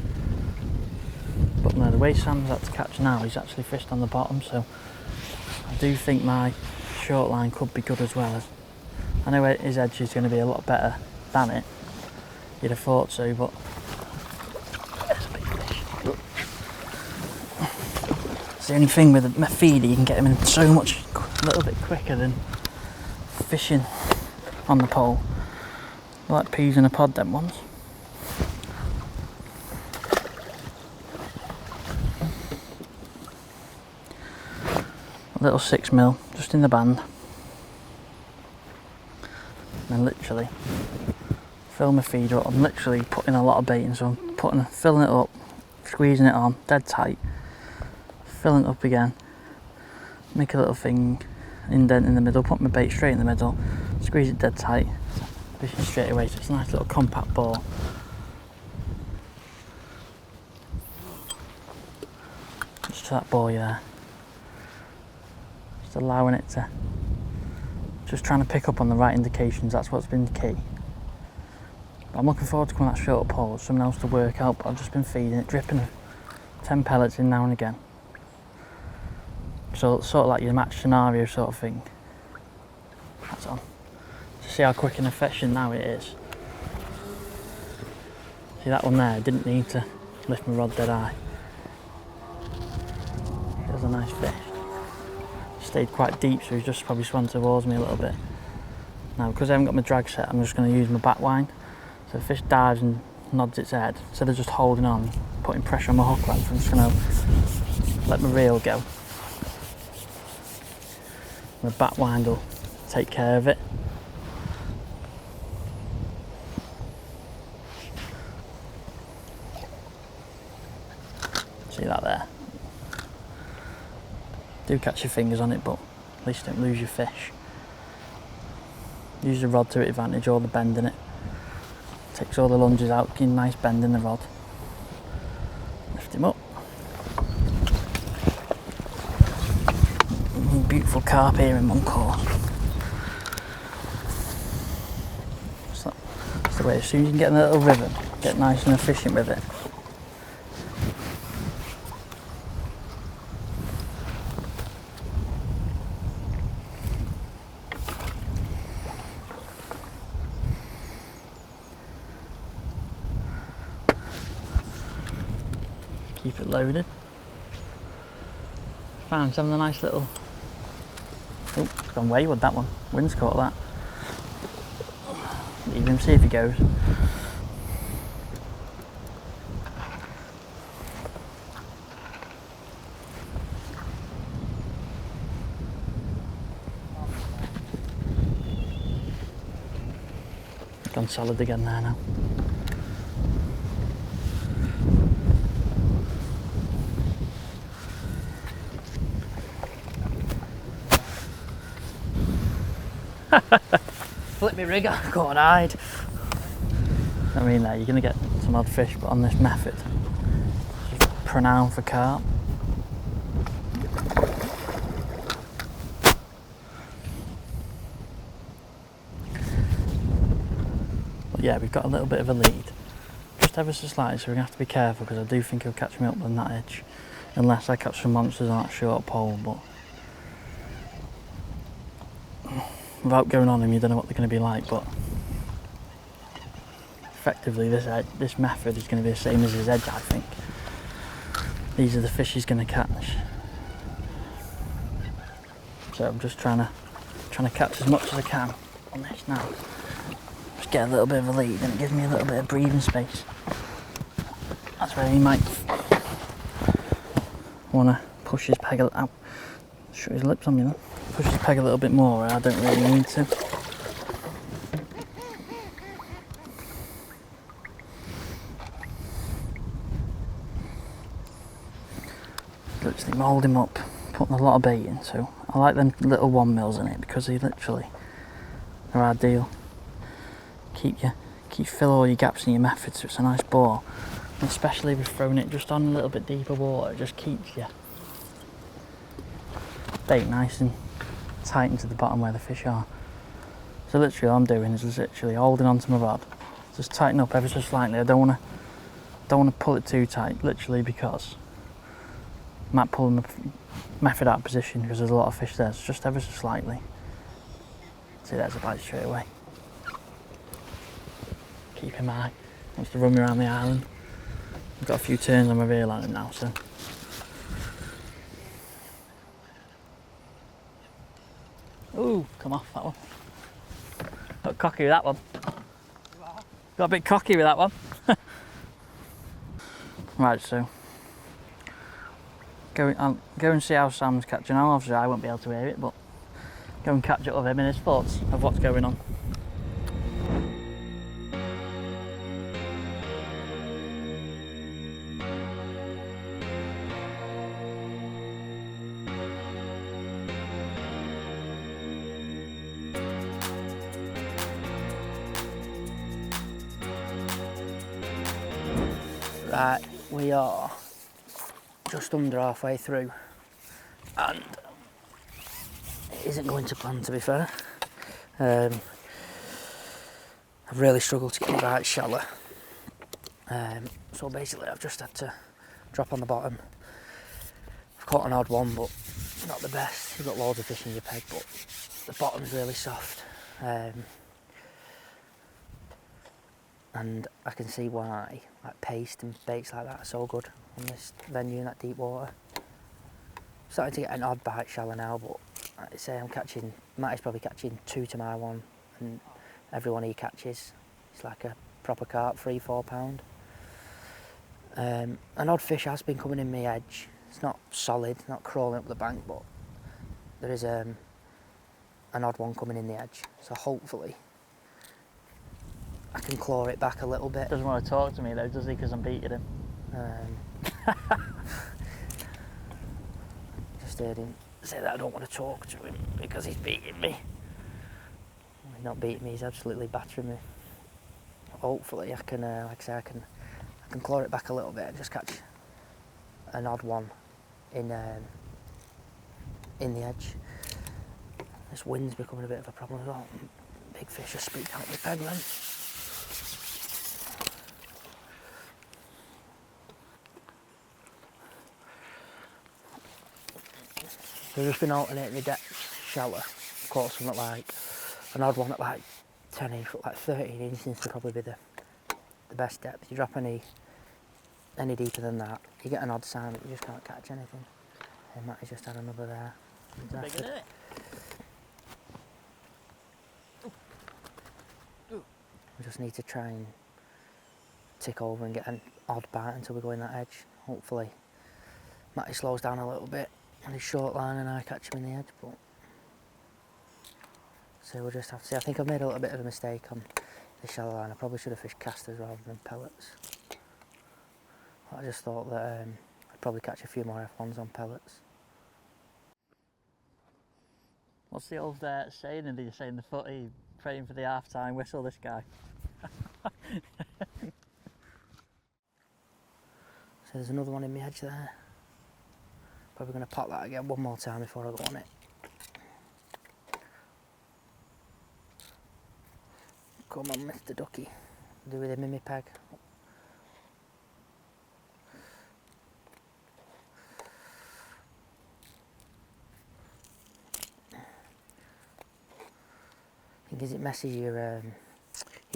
But no, the way Sam's had to catch now, he's actually fished on the bottom, so I do think my short line could be good as well. I know his edge is going to be a lot better than it. You'd have thought so, but there's a big fish. It's the only thing with a feeder, you can get them in a little bit quicker than fishing on the pole. Like peas in a pod, them ones. A little 6 mil just in the band. And literally fill my feeder up. I'm literally putting a lot of bait in, so I'm filling it up, squeezing it on dead tight, filling it up again, make a little thing, indent in the middle, put my bait straight in the middle, squeeze it dead tight, fishing straight away, so it's a nice little compact ball. Just to that buoy there, just allowing it to, just trying to pick up on the right indications, that's what's been key. But I'm looking forward to coming that short pole, something else to work out, but I've just been feeding it, dripping 10 pellets in now and again. So sort of like your match scenario sort of thing. That's on. To see how quick and efficient now it is. See that one there, didn't need to lift my rod dead high. It was a nice fish. Stayed quite deep, so he's just probably swam towards me a little bit. Now because I haven't got my drag set, I'm just going to use my back wind. So the fish dives and nods its head, instead of just holding on, putting pressure on my hook length, I'm just going to let my reel go. My back wind will take care of it. See that there? Do catch your fingers on it, but at least don't lose your fish. Use the rod to its advantage, all the bend in it. Takes all the lunges out, give you a nice bend in the rod. Lift him up. Beautiful carp here in Monk Hall. That's the way, as soon as you can get in a little river, get nice and efficient with it. Keep it loaded. Found some of the nice little... Oh, it's gone wayward, that one. Wind's caught that. Leave him, see if he goes. Gone solid again there now. Flip me rigger, go on hide. I mean, you're going to get some odd fish, but on this method, just pronoun for carp. But yeah, we've got a little bit of a lead, just ever so slightly, so we're going to have to be careful because I do think he'll catch me up on that edge, unless I catch some monsters on that short pole. But without going on him, you don't know what they're going to be like, but effectively this method is going to be the same as his edge, I think. These are the fish he's going to catch. So I'm just trying to catch as much as I can on this now. Just get a little bit of a lead and it gives me a little bit of breathing space. That's where he might want to push his peg a little out. Shut his lips on me then. Push his peg a little bit more, I don't really need to. Literally mould him up, putting a lot of bait in, so I like them little 1mm in it because they literally are ideal. Fill all your gaps in your method so it's a nice bore. And especially if you've thrown it just on a little bit deeper water, it just keeps your bait nice and tight into the bottom where the fish are. So literally all I'm doing is literally holding onto my rod, just tighten up ever so slightly. I don't want to pull it too tight, literally, because I might pull the method out of position because there's a lot of fish there. So just ever so slightly. See, there's a bite straight away. Keep him high. Wants to run me around the island. I've got a few turns on my reel on him now, so. Ooh, come off that one. Got cocky with that one. Got a bit cocky with that one. Right, so I'll go and see how Sam's catching on. Obviously I won't be able to hear it, but go and catch up with him and his thoughts of what's going on. Right, we are just under halfway through and it isn't going to plan, to be fair. I've really struggled to get the right shallow, so basically I've just had to drop on the bottom. I've caught an odd one, but not the best. You've got loads of fish in your peg, but the bottom's really soft. And I can see why like paste and baits like that are so good on this venue in that deep water. Starting to get an odd bite shallow now, but like I say, Matty's probably catching 2 to my 1, and every one he catches is like a proper carp, 3-4 pound. An odd fish has been coming in my edge. It's not solid, not crawling up the bank, but there is an odd one coming in the edge, so hopefully I can claw it back a little bit. Doesn't want to talk to me though, does he? Because I'm beating him. heard him say that I don't want to talk to him because he's beating me. He's not beating me, he's absolutely battering me. Hopefully I can, like I say, I can claw it back a little bit and just catch an odd one in the edge. This wind's becoming a bit of a problem as well. Big fish just spooked out my peg then. We've just been alternating the depth shallow. Caught something like an odd one at like 10 inch, like 13 inch seems to probably be the best depth. You drop any deeper than that, you get an odd sound, but you just can't catch anything. And Matty's just had another there. Big, isn't it? We just need to try and tick over and get an odd bite until we go in that edge. Hopefully Matty slows down a little bit on his short line and I catch him in the edge, but so we'll just have to see. I think I've made a little bit of a mistake on the shallow line. I probably should have fished casters rather than pellets. I just thought that I'd probably catch a few more F1s on pellets. What's the old saying? And you're saying the footy, praying for the half-time whistle, this guy. So there's another one in my edge there. Probably going to pop that again one more time before I go on it. Come on, Mr. Ducky. Do with him in my peg. I think as it messes your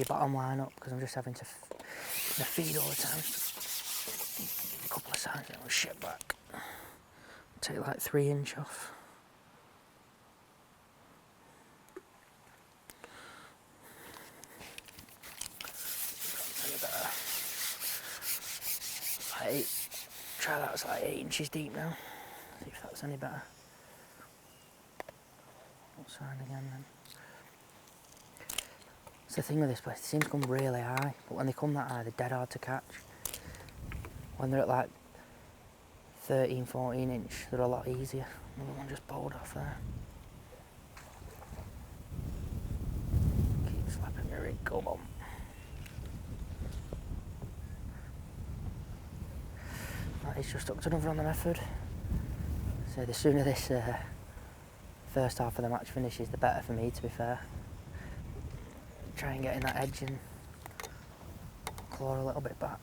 bottom line up because I'm just having to feed all the time. A couple of times and it'll shit back. Take like 3 inch off. Any better. Try that, it's like 8 inches deep now. See if that's any better. Outside again then. It's the thing with this place, they seem to come really high, but when they come that high, they're dead hard to catch. When they're at like 13, 14 inch, they're a lot easier. Another one just bowled off there. Keep slapping your rig, come on. He's just hooked another on the method. So the sooner this first half of the match finishes, the better for me, to be fair. Try and get in that edge and claw a little bit back.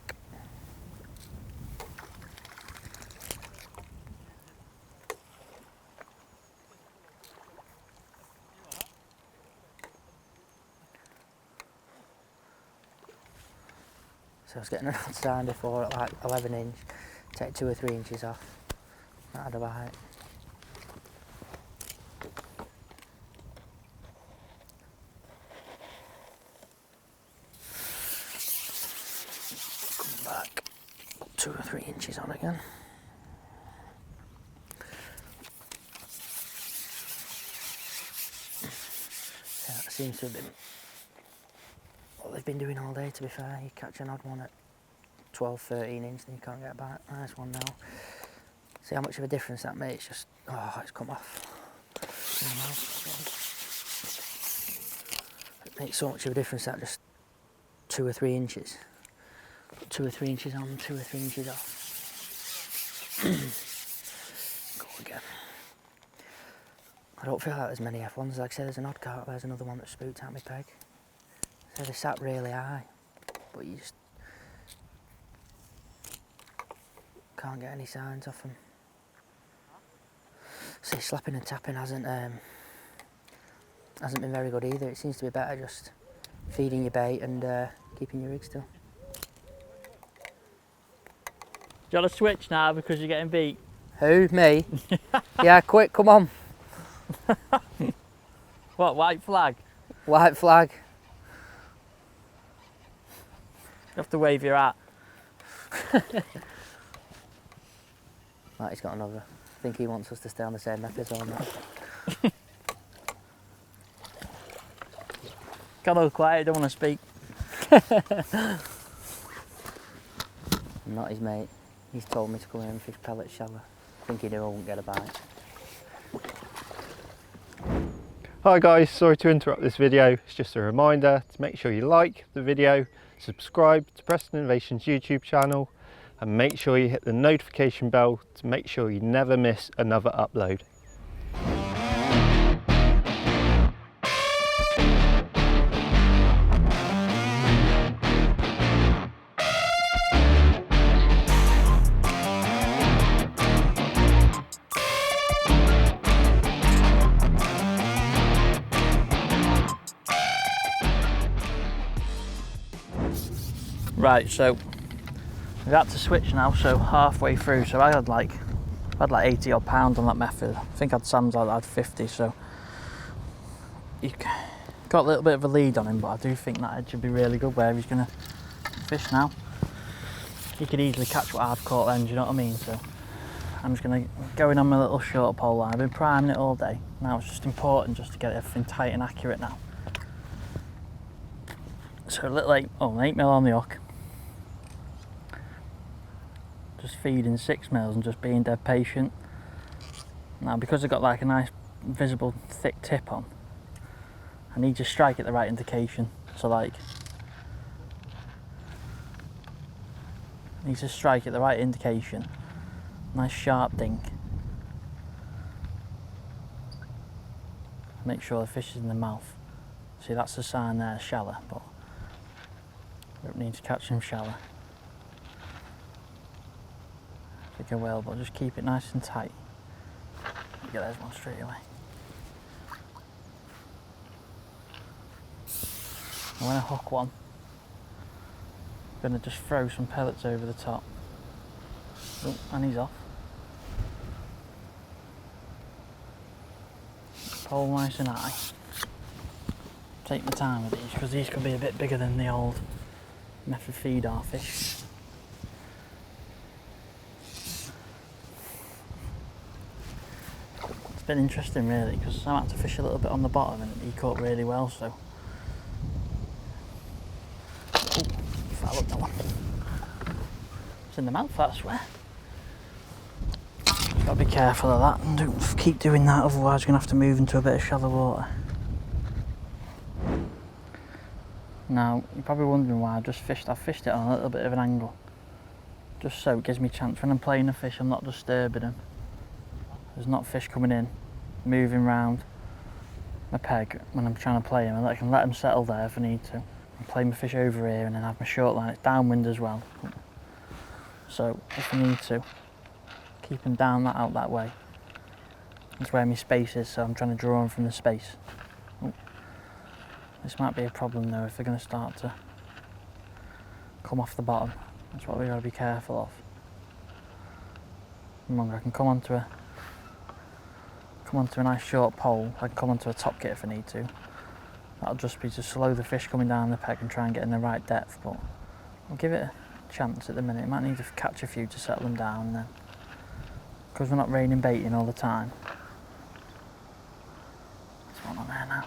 So I was getting an odd sign before at like 11 inch, take 2 or 3 inches off, that had a bite. Come back, put 2 or 3 inches on again. Yeah, that seems to have been what they've been doing all day, to be fair. You catch an odd one at 12, 13 inch, then you can't get a bite. Nice one now. See how much of a difference that makes? Just, oh, it's come off in the mouth. It makes so much of a difference that just 2 or 3 inches. Put 2 or 3 inches on, 2 or 3 inches off. Go again. I don't feel like there's many F1s. Like I said, there's an odd carp, there's another one that spooked at my peg. So they sat really high, but you just can't get any signs off them. See, slapping and tapping hasn't been very good either. It seems to be better just feeding your bait and keeping your rig still. Do you want to switch now because you're getting beat? Who? Me? Yeah, quick, come on. What, white flag? White flag. You have to wave your hat. Right, he's got another. I think he wants us to stay on the same method or not. Come on, quiet, don't want to speak. I'm not his mate. He's told me to come in and fish pellet shallow. I think he knew I wouldn't get a bite. Hi guys, sorry to interrupt this video. It's just a reminder to make sure you like the video, subscribe to Preston Innovations YouTube channel, and make sure you hit the notification bell to make sure you never miss another upload. Right, so we've had to switch now, so halfway through, so I had like 80 odd pounds on that method. I think Sam's had 50, so he got a little bit of a lead on him, but I do think that edge should be really good where he's gonna fish now. He could easily catch what I've caught then, do you know what I mean? So I'm just gonna go in on my little short pole line. I've been priming it all day. Now it's just important just to get everything tight and accurate now. So a little 8mm on the hook. Just feeding 6mm and just being dead patient. Now because I've got like a nice visible thick tip on, I need to strike at the right indication. So like, I need to strike at the right indication. Nice sharp dink. Make sure the fish is in the mouth. See, that's the sign there, shallow, but we don't need to catch him shallow. I think I will, but just keep it nice and tight. Get those one straight away. And when I hook one, I'm going to just throw some pellets over the top. Oh, and he's off. Pole nice and high. Take my time with these because these could be a bit bigger than the old method feed our fish. It's been interesting really because I had to fish a little bit on the bottom and he caught really well, so. Oh, foul up that one. It's in the mouth, I swear. Gotta be careful of that and don't keep doing that, otherwise you're gonna have to move into a bit of shallow water. Now, you're probably wondering why I've fished it on a little bit of an angle. Just so it gives me a chance when I'm playing a fish, I'm not disturbing them. There's not fish coming in, moving round my peg when I'm trying to play them. I can let them settle there if I need to. And play my fish over here and then have my short line. It's downwind as well. So if I need to, keep them down out that way. That's where my space is, so I'm trying to draw them from the space. Oh. This might be a problem though if they're going to start to come off the bottom. That's what we've got to be careful of. Remember, I can come onto a nice short pole. I can come onto a top kit if I need to. That'll just be to slow the fish coming down the peg and try and get in the right depth, but I'll give it a chance at the minute. Might need to catch a few to settle them down, and then because we're not raining baiting all the time. There's one on there now.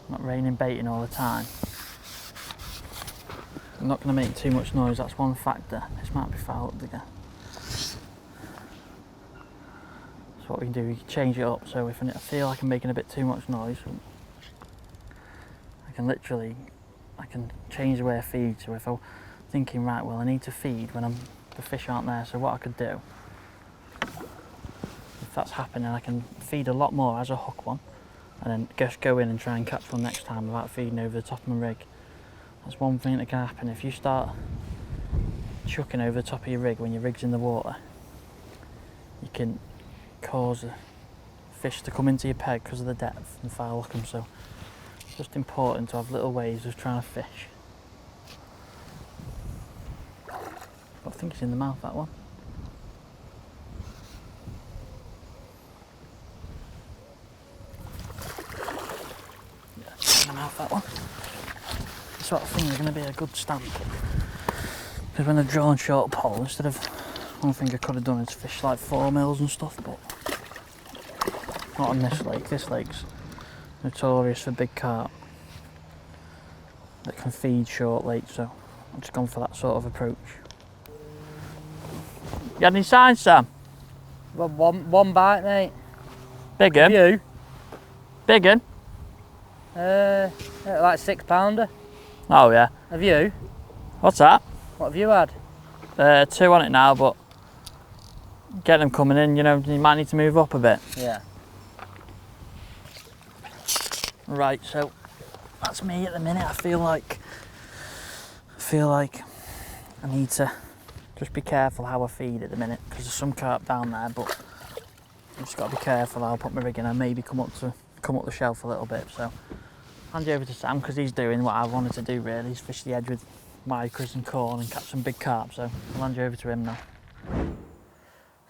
Not raining baiting all the time. I'm not going to make too much noise, that's one factor. This might be foul up again. So what we can do, we can change it up, so if I feel like I'm making a bit too much noise, I can change the way I feed. So if I'm thinking, right, well I need to feed when the fish aren't there, so what I could do, if that's happening, I can feed a lot more as a hook one, and then just go in and try and catch one next time without feeding over the top of my rig. That's one thing that can happen. If you start chucking over the top of your rig when your rig's in the water, you can cause a fish to come into your peg because of the depth and foul hook them. So it's just important to have little ways of trying to fish. But I think it's in the mouth, that one. Yeah, it's in the mouth, that one. This sort of thing is going to be a good stamp. Because when I've drawn short pole, instead of, one thing I could have done is fish like 4mm and stuff, but not on this lake. This lake's notorious for big carp that can feed short lakes, so I've just gone for that sort of approach. You had any signs, Sam? Well, one bite, mate. Big un? You? Big un? Like £6. Oh yeah. Have you? What's that? What have you had? 2 on it now, but get them coming in, you know, you might need to move up a bit. Yeah. Right, so that's me at the minute. I feel like I need to just be careful how I feed at the minute, because there's some carp down there, but I've just got to be careful how I put my rig in and maybe come up the shelf a little bit. So hand you over to Sam, because he's doing what I wanted to do really. He's fish the edge with micros and corn and catch some big carp, so I'll hand you over to him now.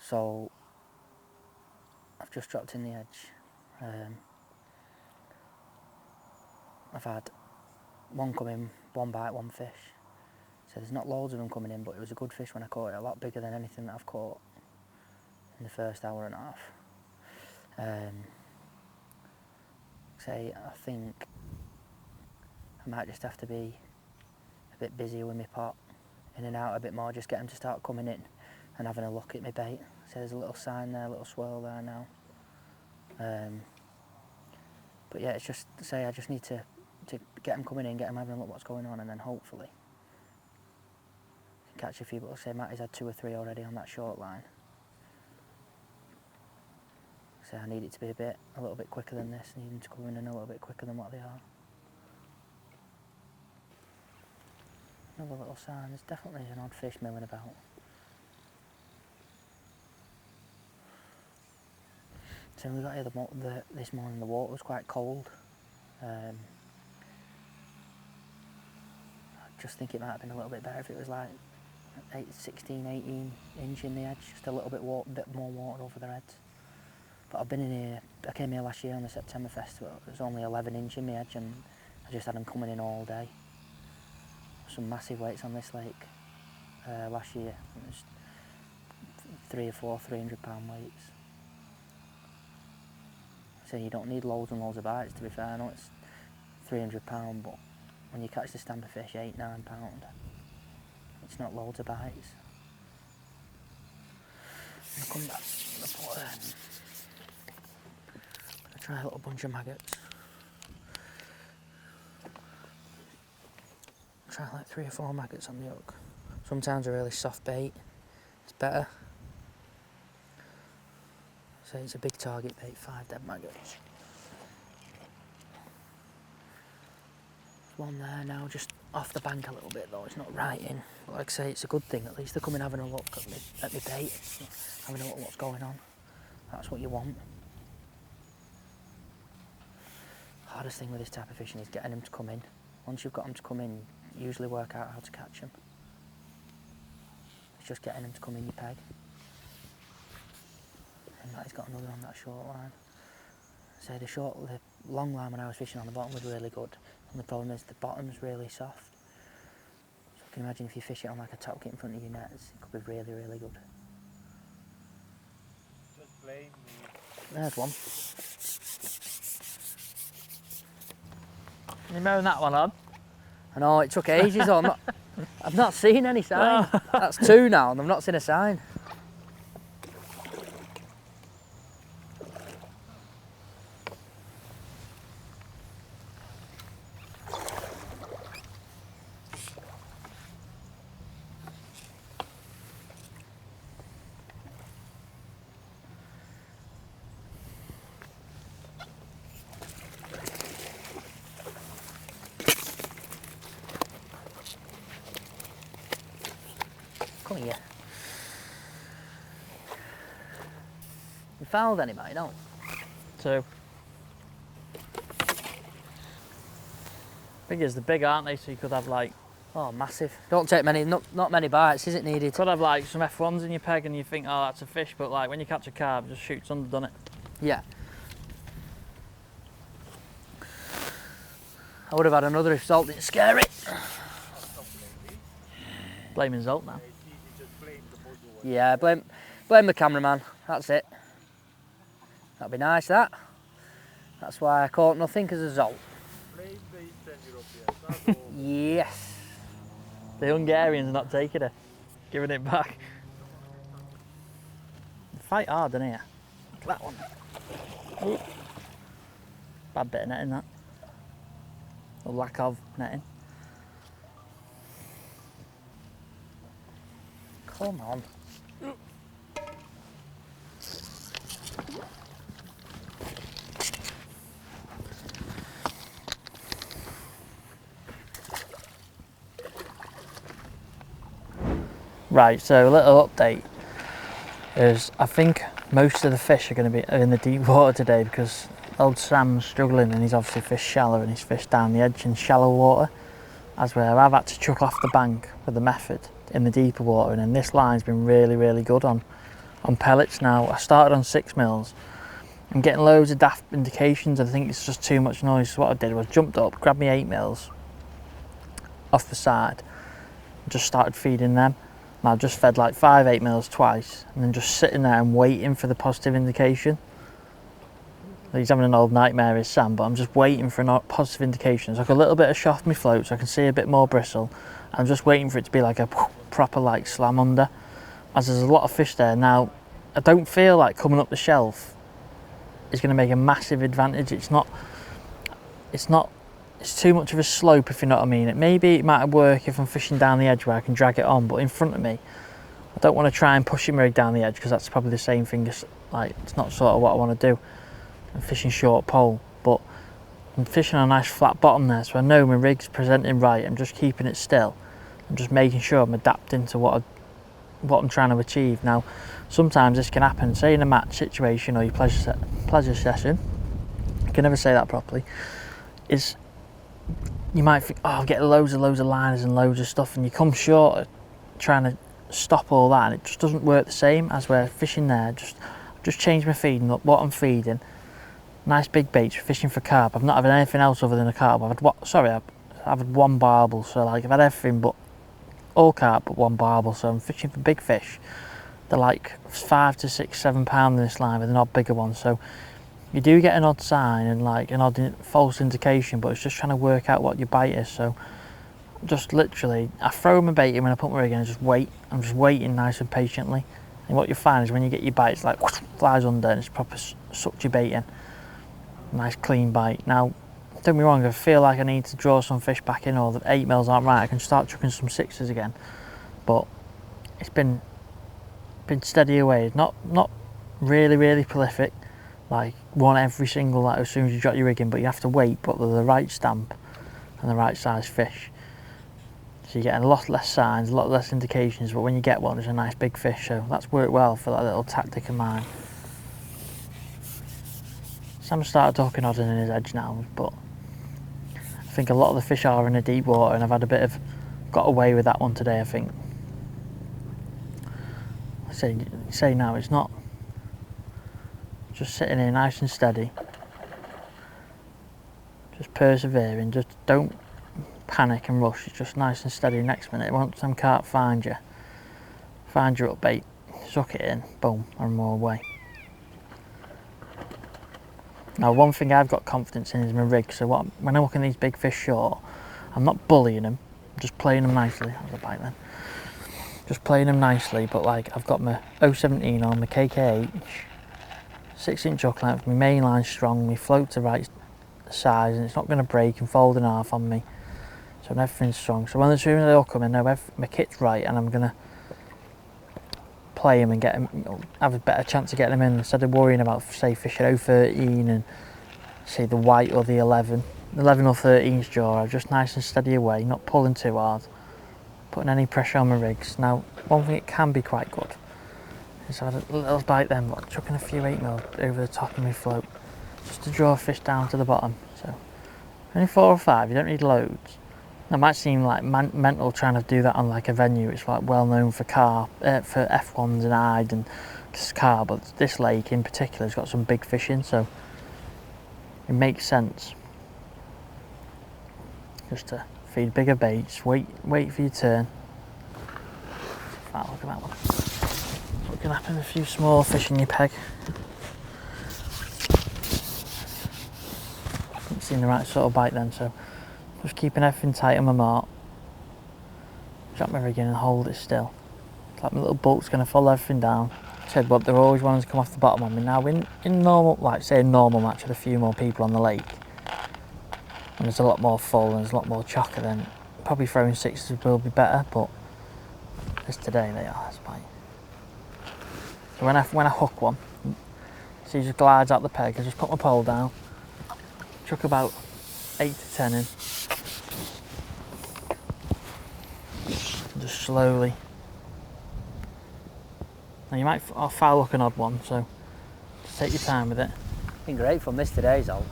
So I've just dropped in the edge. I've had one come in, one bite, one fish. So there's not loads of them coming in, but it was a good fish when I caught it, a lot bigger than anything that I've caught in the first hour and a half. I think I might just have to be a bit busier with my pot, in and out a bit more, just get them to start coming in and having a look at my bait. So there's a little sign there, a little swirl there now. But yeah, it's just I just need to get them coming in, get them having a look what's going on, and then hopefully catch a few. But say Matty's had 2 or 3 already on that short line. So I need it to be a little bit quicker than this. I need them to come in a little bit quicker than what they are. Another little sign. There's definitely an odd fish milling about. So we got here this morning. The water was quite cold. I just think it might have been a little bit better if it was like 16, 18 inch in the edge, just a little bit more water over their heads. But I've been in here, I came here last year on the September Festival. It was only 11 inch in the edge, and I just had them coming in all day. Some massive weights on this lake last year. It was 3 or 4 £300 weights. So you don't need loads and loads of bites, to be fair. I know it's £300, but when you catch the stamper fish, £8, £9, it's not loads of bites. I'm gonna come back to the pot there. I'm gonna try a little bunch of maggots. Try like 3 or 4 maggots on the hook. Sometimes a really soft bait is better. So it's a big target bait, 5 dead maggots. There's one there now, just off the bank a little bit though, it's not right in. But like I say, it's a good thing, at least they're coming having a look at me bait, having a look at what's going on. That's what you want. Hardest thing with this type of fishing is getting them to come in. Once you've got them to come in, you usually work out how to catch them. It's just getting them to come in your peg. And Matty's got another on that short line. So the long line when I was fishing on the bottom was really good. And the problem is the bottom's really soft. So you can imagine if you fish it on like a top kit in front of your nets, it could be really, really good. Just blame me. There's one. You mowing that one on? I know, it took ages. I've not seen any sign. That's 2 now and I've not seen a sign. Come here. You fouled anybody, no? 2. Thing is, they're big, aren't they? So you could have like... Oh, massive. Don't take many, not many bites, is it needed? Could have like some F1s in your peg and you think, oh, that's a fish, but like when you catch a carp, it just shoots under, doesn't it? Yeah. I would have had another if Salt didn't scare it. Blaming Zolt now. Yeah, blame the cameraman. That's it. That'd be nice, that. That's why I caught nothing, because of Zolt. Blame the Eastern Europeans. Yes. The Hungarians are not taking it, giving it back. fight hard in here. Look at that one. Ooh. Bad bit of netting that. Or lack of netting. Come on. Right, so a little update is I think most of the fish are going to be in the deep water today because old Sam's struggling and he's obviously fished shallow and he's fished down the edge in shallow water, as where I've had to chuck off the bank with the method in the deeper water, and then this line's been really good on pellets. Now I started on 6 mils. I'm getting loads of daft indications. I think it's just too much noise. So what I did was jumped up, grabbed me 8 mils off the side and just started feeding them. And I've just fed like 5 8 mils twice and then just sitting there and waiting for the positive indication. He's having an old nightmare, is Sam, but I'm just waiting for a positive indication. So like a little bit of shaft me float so I can see a bit more bristle. I'm just waiting for it to be like a proper like slam under, as there's a lot of fish there. Now I don't feel like coming up the shelf is going to make a massive advantage. It's too much of a slope, if you know what I mean. It might work if I'm fishing down the edge where I can drag it on, but in front of me I don't want to try and push my rig down the edge because that's probably the same thing as, like, it's not sort of what I want to do. I'm fishing short pole, but I'm fishing on a nice flat bottom there, so I know my rig's presenting right. I'm just keeping it still. I'm just making sure I'm adapting to what I'm trying to achieve. Now sometimes this can happen, say in a match situation or your pleasure session, I can never say that properly, is you might think, oh, I'll get loads of liners and loads of stuff, and you come short of trying to stop all that, and it just doesn't work the same as where fishing there. Just change my feeding, look what I'm feeding. Nice big baits for fishing for carp. I've not had anything else other than a carp. I've had one barbel, so like I've had everything but all carp but one barbel, so I'm fishing for big fish. They're like 5 to 6, 7 pound in this line, but they're not bigger ones. So you do get an odd sign and like an odd false indication, but it's just trying to work out what your bite is. So just literally, I throw my bait in when I put my rig in and just wait. I'm just waiting nice and patiently. And what you find is when you get your bite, it's like flies under and it's proper sucked your bait in. Nice clean bite. Now, don't get me wrong, if I feel like I need to draw some fish back in or the 8 mils aren't right, I can start chucking some 6s again. But it's been steady away. Not really prolific, like one every single, like as soon as you drop your rig in, but you have to wait, but they're the right stamp and the right size fish. So you're getting a lot less signs, a lot less indications, but when you get one, it's a nice big fish. So that's worked well for that little tactic of mine. Sam started talking odd in his edge now, but I think a lot of the fish are in the deep water, and I've had got away with that one today, I think. Say now, it's not just sitting here nice and steady, just persevering, just don't panic and rush. It's just nice and steady. Next minute, once some carp find your up bait, suck it in, boom, and more away. Now, one thing I've got confidence in is my rig. So when I'm hooking these big fish short, I'm not bullying them, I'm just playing them nicely. That was a bite then. Just playing them nicely, but like I've got my 017 on, my KKH, 6-inch hook length, my main line strong, my float to right size, and it's not going to break and fold in half on me. So everything's strong. So when as soon as they all come in, I know my kit's right, and I'm going to play them and get them, have a better chance of getting them in instead of worrying about, say, fishing 013 and say the white or the 11 or 13's jaw. I'm just nice and steady away, not pulling too hard, putting any pressure on my rigs. Now, one thing it can be quite good is I've had a little bite then, but chucking a few 8 mil over the top of my float just to draw a fish down to the bottom. So only 4 or 5, you don't need loads. That might seem like mental trying to do that on like a venue. It's like well known for carp, for F1s and Ide and carp, but this lake in particular has got some big fish in, so it makes sense just to feed bigger baits, wait for your turn. In fact, look at that one. What can happen with a few small fish in your peg? Haven't seen the right sort of bite then, so just keeping everything tight on my mark. Drop my rig in and hold it still. It's like my little boat's going to follow everything down. said, but they're always wanting to come off the bottom on me. Now in normal, like say normal match with a few more people on the lake, and there's a lot more full and there's a lot more chocker, then probably throwing sixes will be better, but as today they are, it's fine. So when I hook one, see, he just glides out the peg, I just put my pole down, chuck about 8 to 10 in, and just slowly. Now you might foul hook an odd one, so just take your time with it. It's been great fun this today, Zol.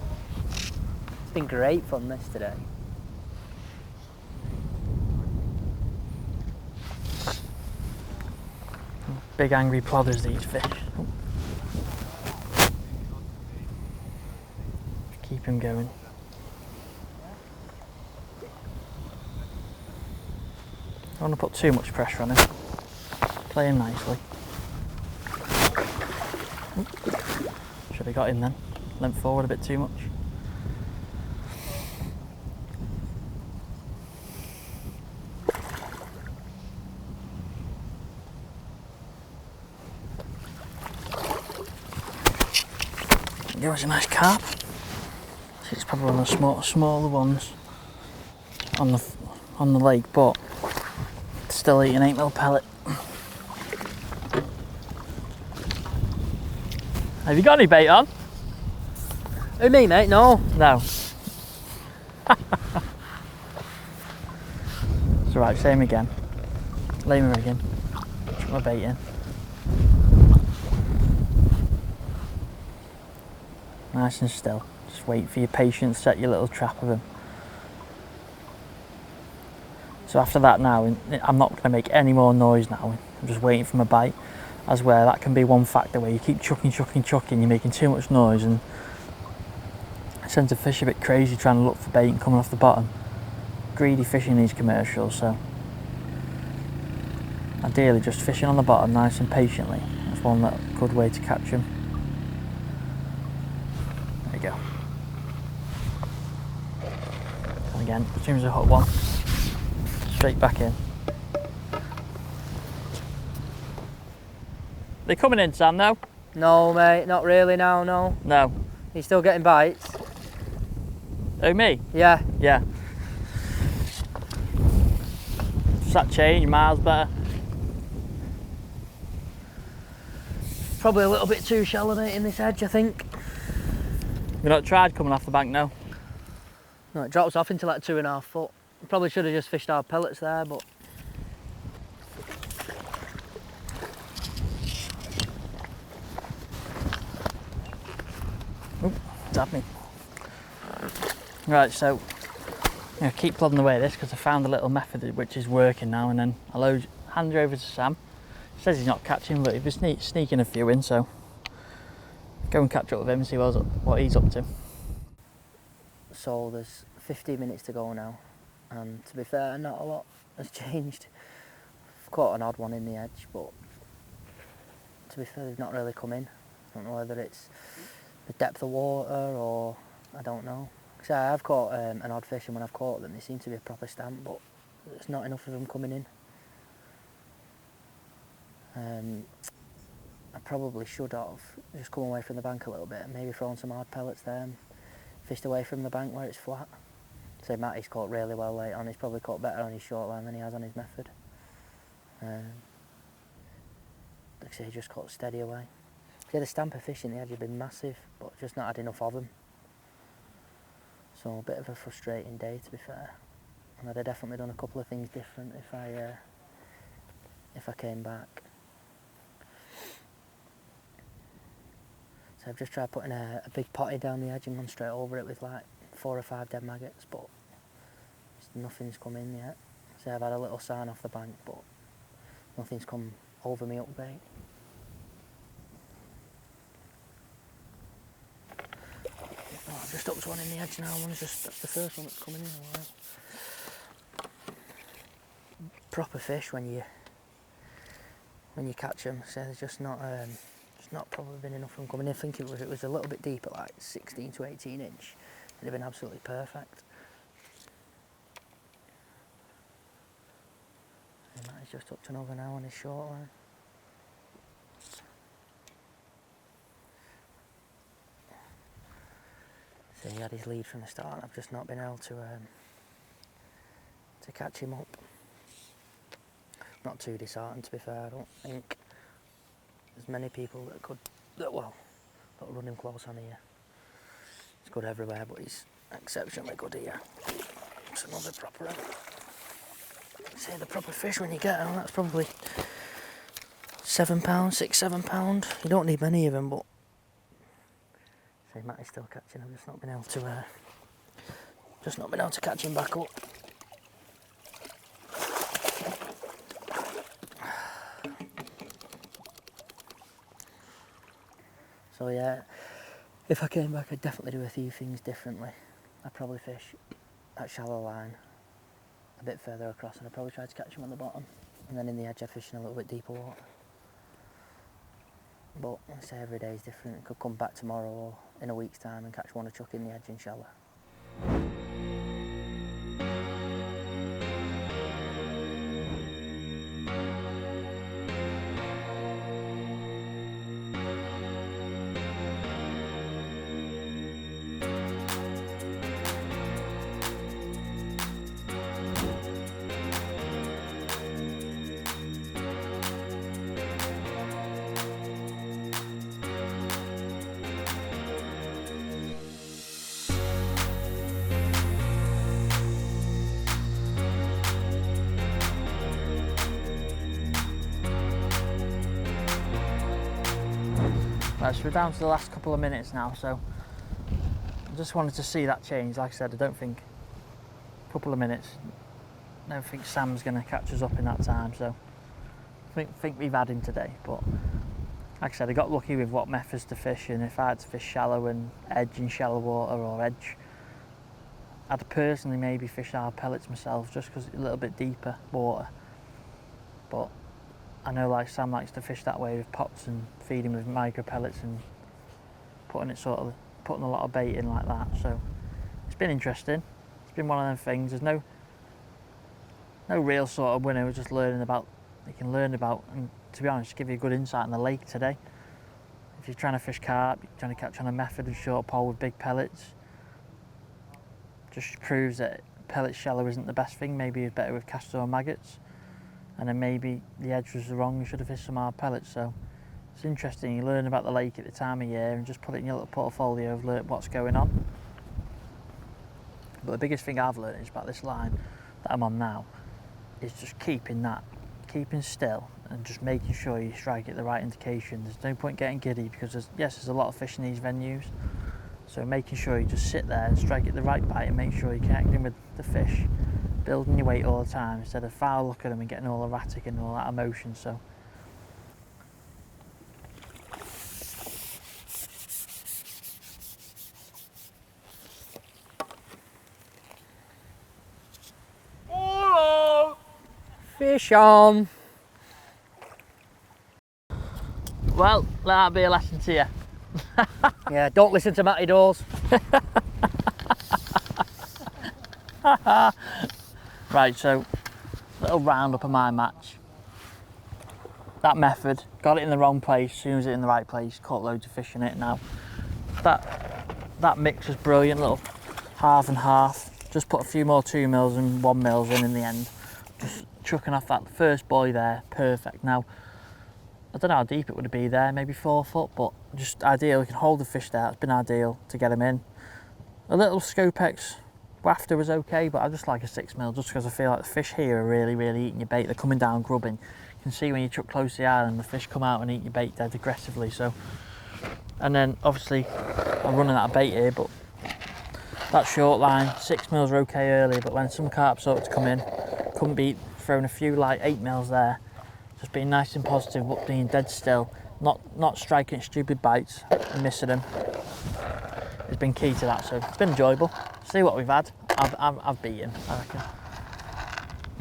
It's been great fun this today. Big angry plodders, these fish. Keep him going. I don't want to put too much pressure on him. Play him nicely. Should have got him then. Leant forward a bit too much. Give us a nice carp. It's probably one of the smaller ones on the lake, but still eating 8 mil pellet. Have you got any bait on? Who, me, mate? No. No. It's alright, same again. Lay me rigging. Chuck my bait in. Nice and still. Just wait for your patience, set your little trap of him. So after that now, I'm not going to make any more noise now. I'm just waiting for my bite. As where that can be one factor where you keep chucking, you're making too much noise and it sends the fish a bit crazy trying to look for bait and coming off the bottom. Greedy fishing these commercials, so ideally just fishing on the bottom nice and patiently. That's one good way to catch them. There you go. And again, as soon as I hook one, straight back in. They coming in, Sam, now? No, mate, not really now, no. No. You're still getting bites? Oh, me? Yeah. Yeah. Does that change? Miles better? Probably a little bit too shallow, mate, in this edge, I think. You've not tried coming off the bank now? No, it drops off into like 2.5 foot. Probably should have just fished our pellets there, but Tap me. Right, so I'm going to keep plodding away at this because I found a little method which is working now, and then I'll hand you over to Sam. He says he's not catching, but he's been sneaking a few in, so go and catch up with him and see what he's up to. so there's 15 minutes to go now, and to be fair, not a lot has changed. I've caught an odd one in the edge, but to be fair, they've not really come in. I don't know whether it's the depth of water or I don't know. Because I've caught an odd fish, and when I've caught them, they seem to be a proper stamp, but there's not enough of them coming in. I probably should have just come away from the bank a little bit and maybe thrown some hard pellets there and fished away from the bank where it's flat. So Matty's caught really well late on. He's probably caught better on his short line than he has on his method. Like I say, he just caught steady away. Yeah, the stamp of fish in the edge have been massive, but just not had enough of them. So a bit of a frustrating day, to be fair. And I'd have definitely done a couple of things different if I came back. So I've just tried putting a big potty down the edge and gone straight over it with like 4 or 5 dead maggots, but nothing's come in yet. So I've had a little sign off the bank, but nothing's come over me up bait. Oh, I've just hooked one in the edge now. That's the first one that's coming in. All right. Proper fish when you catch them. So there's just not probably been enough of them coming in. I think if it was a little bit deeper, like 16 to 18 inch, it'd have been absolutely perfect. And Matty's just hooked another now on his short line. So he had his lead from the start, and I've just not been able to catch him up. Not too disheartened, to be fair. I don't think there's many people that will run him close on here. He's good everywhere, but he's exceptionally good here. It's another proper, say the proper fish when you get him. That's probably £7, £6, £7. You don't need many of them, but say Matty's still catching. I've just not been able to catch him back up. So yeah, if I came back, I'd definitely do a few things differently. I'd probably fish that shallow line a bit further across, and I'd probably try to catch him on the bottom, and then in the edge I'd fish in a little bit deeper water. But like I say, every day is different. I could come back tomorrow or in a week's time and catch one or chuck in the edge in shallow. Right, so we're down to the last couple of minutes now, so I just wanted to see that change. Like I said, I don't think a couple of minutes, I don't think Sam's going to catch us up in that time, so I think we've had him today. But like I said, I got lucky with what methods to fish, and if I had to fish shallow and edge in shallow water or edge, I'd personally maybe fish our pellets myself just because it's a little bit deeper water. But I know like Sam likes to fish that way with pots and feeding with micro pellets and putting a lot of bait in like that. So it's been interesting. It's been one of them things. There's no real sort of winner. We're just learning about. You can learn about, and to be honest, give you a good insight on the lake today. If you're trying to fish carp, you're trying to catch on a method of short pole with big pellets, just proves that pellet shallow isn't the best thing. Maybe it's better with castor or maggots. And then maybe the edge was wrong, you should have fished some hard pellets. So it's interesting, you learn about the lake at the time of year and just put it in your little portfolio of learn what's going on. But the biggest thing I've learned is about this line that I'm on now, is just keeping still and just making sure you strike at the right indication. There's no point getting giddy because there's a lot of fish in these venues. So making sure you just sit there and strike at the right bite and make sure you're connecting with the fish, building your weight all the time instead of foul look at them and getting all erratic and all that emotion. So Fish on! well, that'll be a lesson to you. Yeah, don't listen to Matty Dawes. Right, so little roundup of my match. That method, got it in the wrong place, as soon as it's in the right place, caught loads of fish in it. Now that mix was brilliant, little half and half. Just put a few more 2 mils and 1 mils in the end. Just chucking off that first buoy there, perfect. Now, I don't know how deep it would be there, maybe 4 foot, but just ideal. You can hold the fish there, it's been ideal to get them in. A little Scopex wafter was okay, but I just like a 6 mil just because I feel like the fish here are really, really eating your bait. They're coming down grubbing. You can see when you chuck close to the island, the fish come out and eat your bait dead aggressively. So, and then obviously I'm running out of bait here, but that short line, 6 mils are okay early, but when some carp started to come in, couldn't beat throwing a few like 8 mils there. Just being nice and positive, but being dead still, not striking stupid bites and missing them. It's been key to that, so it's been enjoyable. See what we've had. I've beat him, I reckon.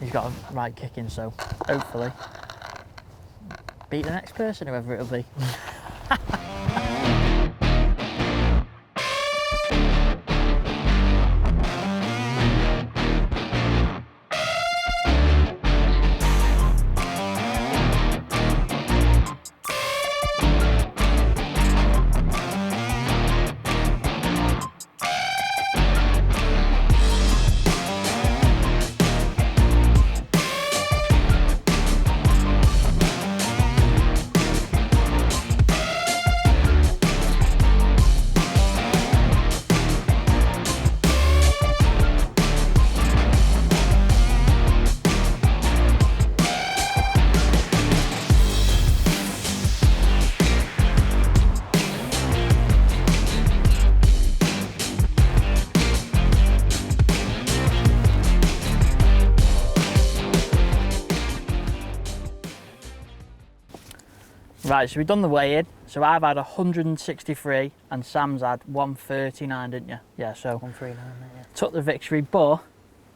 He's got a right kicking, so hopefully beat the next person, whoever it'll be. Right, so we've done the weigh-in. So I've had 163 and Sam's had 139, didn't you? Yeah, so 139, yeah. took the victory, but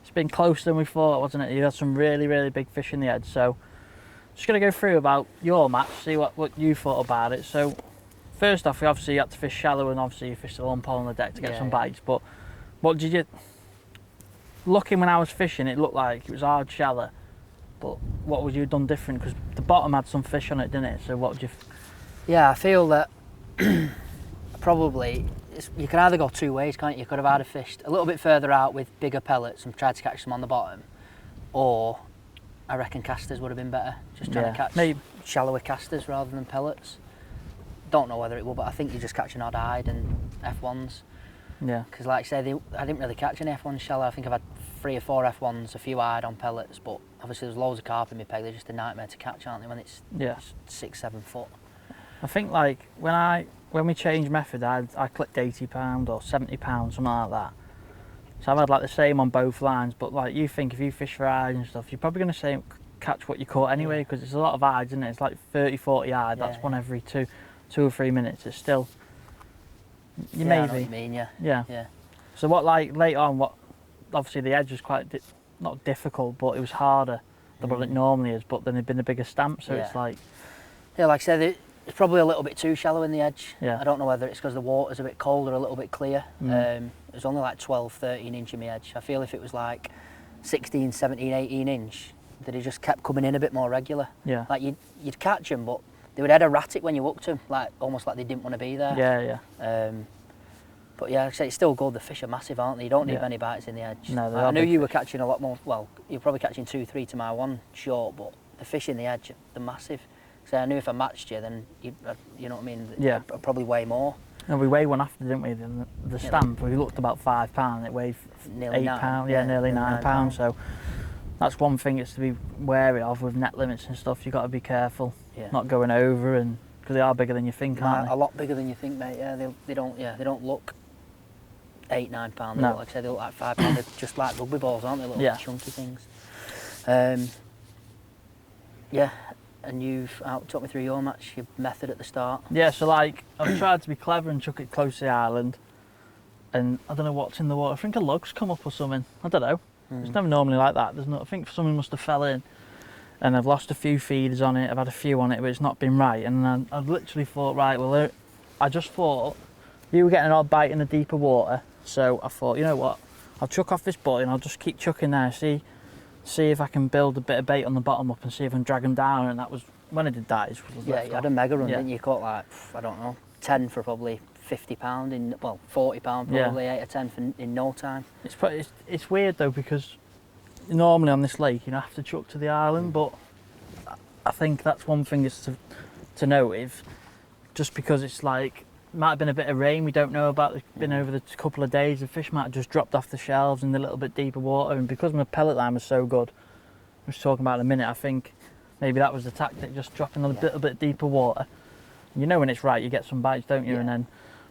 it's been closer than we thought, wasn't it? You had some really, really big fish in the edge. So just going to go through about your match, see what you thought about it. So first off, we obviously had to fish shallow, and obviously you fished the lump hole on the deck to get some bites. But what did you... Looking when I was fishing, it looked like it was hard shallow. But what would you have done different? Because the bottom had some fish on it, didn't it? So what would you... Yeah, I feel that probably you can either go two ways, can't you? You could have either fished a little bit further out with bigger pellets and tried to catch them on the bottom, or I reckon casters would have been better. Just trying to catch shallower casters rather than pellets. Don't know whether it will, but I think you're just catching odd eyed and F1s. Yeah. Because like I say, I didn't really catch any F1s shallow. I think I've had 3 or 4 F1s, a few eyed on pellets, but obviously there's loads of carp in my peg. They're just a nightmare to catch, aren't they, when it's 6-7 foot. I think like when we changed method, I clipped £80 or £70, something like that. So I've had like the same on both lines, but like you think if you fish for eyes and stuff, you're probably going to catch what you caught anyway, because it's a lot of eyes, isn't it? It's like 30-40 eyes. That's one every 2 or 3 minutes. It's still I know what you mean, yeah. So what, like later on, what obviously the edge was quite not difficult, but it was harder than what it normally is. But then it'd been a bigger stamp, so it's like like I said, it's probably a little bit too shallow in the edge. Yeah. I don't know whether it's because the water's a bit cold or a little bit clear. It was only like 12-13 inch in my edge. I feel if it was like 16, 17, 18 inch, that it just kept coming in a bit more regular. Yeah. Like you'd catch them, but they would head erratic when you hooked them, like almost like they didn't want to be there. Yeah. But yeah, like I say, it's still good. The fish are massive, aren't they? You don't need many bites in the edge. No, I knew you were catching a lot more. Well, you're probably catching 2-3 to my 1 short, but the fish in the edge, they're massive. So I knew if I matched you, then you know what I mean. Yeah. I'd probably weigh more. And we weighed one after, didn't we? The stamp, we looked about £5. It weighed Nearly £8. £9. Nearly £9. So that's one thing it's to be wary of with net limits and stuff. You've got to be careful, not going over, and because they are bigger than you think, aren't they? A lot bigger than you think, mate. Yeah, they don't look £8-9. They look, like I said, they look like £5. They're just like rugby balls, aren't they? Little chunky things. And you've talk me through your match, your method at the start. Yeah, so like I've tried to be clever and chuck it close to the island, and I don't know what's in the water. I think a lug's come up or something. I don't know. It's never normally like that. I think something must have fell in, and I've lost a few feeders on it. I've had a few on it, but it's not been right. And I literally thought, right, well, I just thought you were getting an odd bite in the deeper water, so I thought, you know what, I'll chuck off this buoy and I'll just keep chucking there. See if I can build a bit of bait on the bottom up and see if I can drag them down. And that was when I did that. You had a mega run, didn't you? You caught like, I don't know, 10 for probably £50 £40 probably, 8 or 10 in no time. It's weird though, because normally on this lake you have to chuck to the island, but I think that's one thing is to note, if just because it's like might have been a bit of rain we don't know about, it's been over the couple of days, the fish might have just dropped off the shelves in the little bit deeper water, and because my pellet line was so good, I was talking about in a minute, I think maybe that was the tactic, just dropping a little bit deeper water. You know when it's right, you get some bites, don't you? And then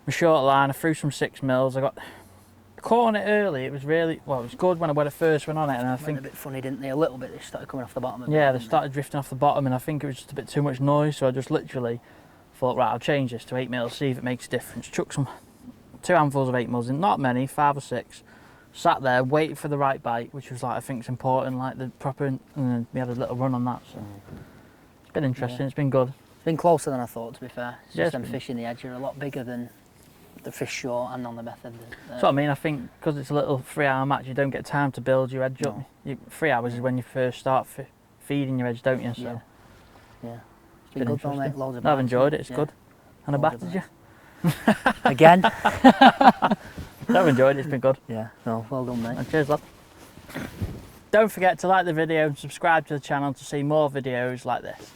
my short line, I threw some 6 mils, I caught on it early. It was really, well, it was good when I first went on it, and I think a bit funny, didn't they? A little bit. They started coming off the bottom. They started drifting off the bottom, and I think it was just a bit too much noise. So I just literally thought, right, I'll change this to 8 mils, see if it makes a difference. Chuck 2 handfuls of 8 mils in, not many, 5 or 6. Sat there, waited for the right bite, which was like I think it's important, like the proper, and then we had a little run on that. So it's been interesting. It's been good. It's been closer than I thought, to be fair. It's just them been... fish in the edge are a lot bigger than the fish short and on the method. That's what I mean. I think because it's a little 3-hour match, you don't get time to build your edge up. 3 hours is when you first start feeding your edge, don't you? So It's been good, mate. Loads of bites. I've enjoyed it. It's good. And I battered you. Again? I've enjoyed it. It's been good. Yeah. No, well done, mate. And cheers, lad. Don't forget to like the video and subscribe to the channel to see more videos like this.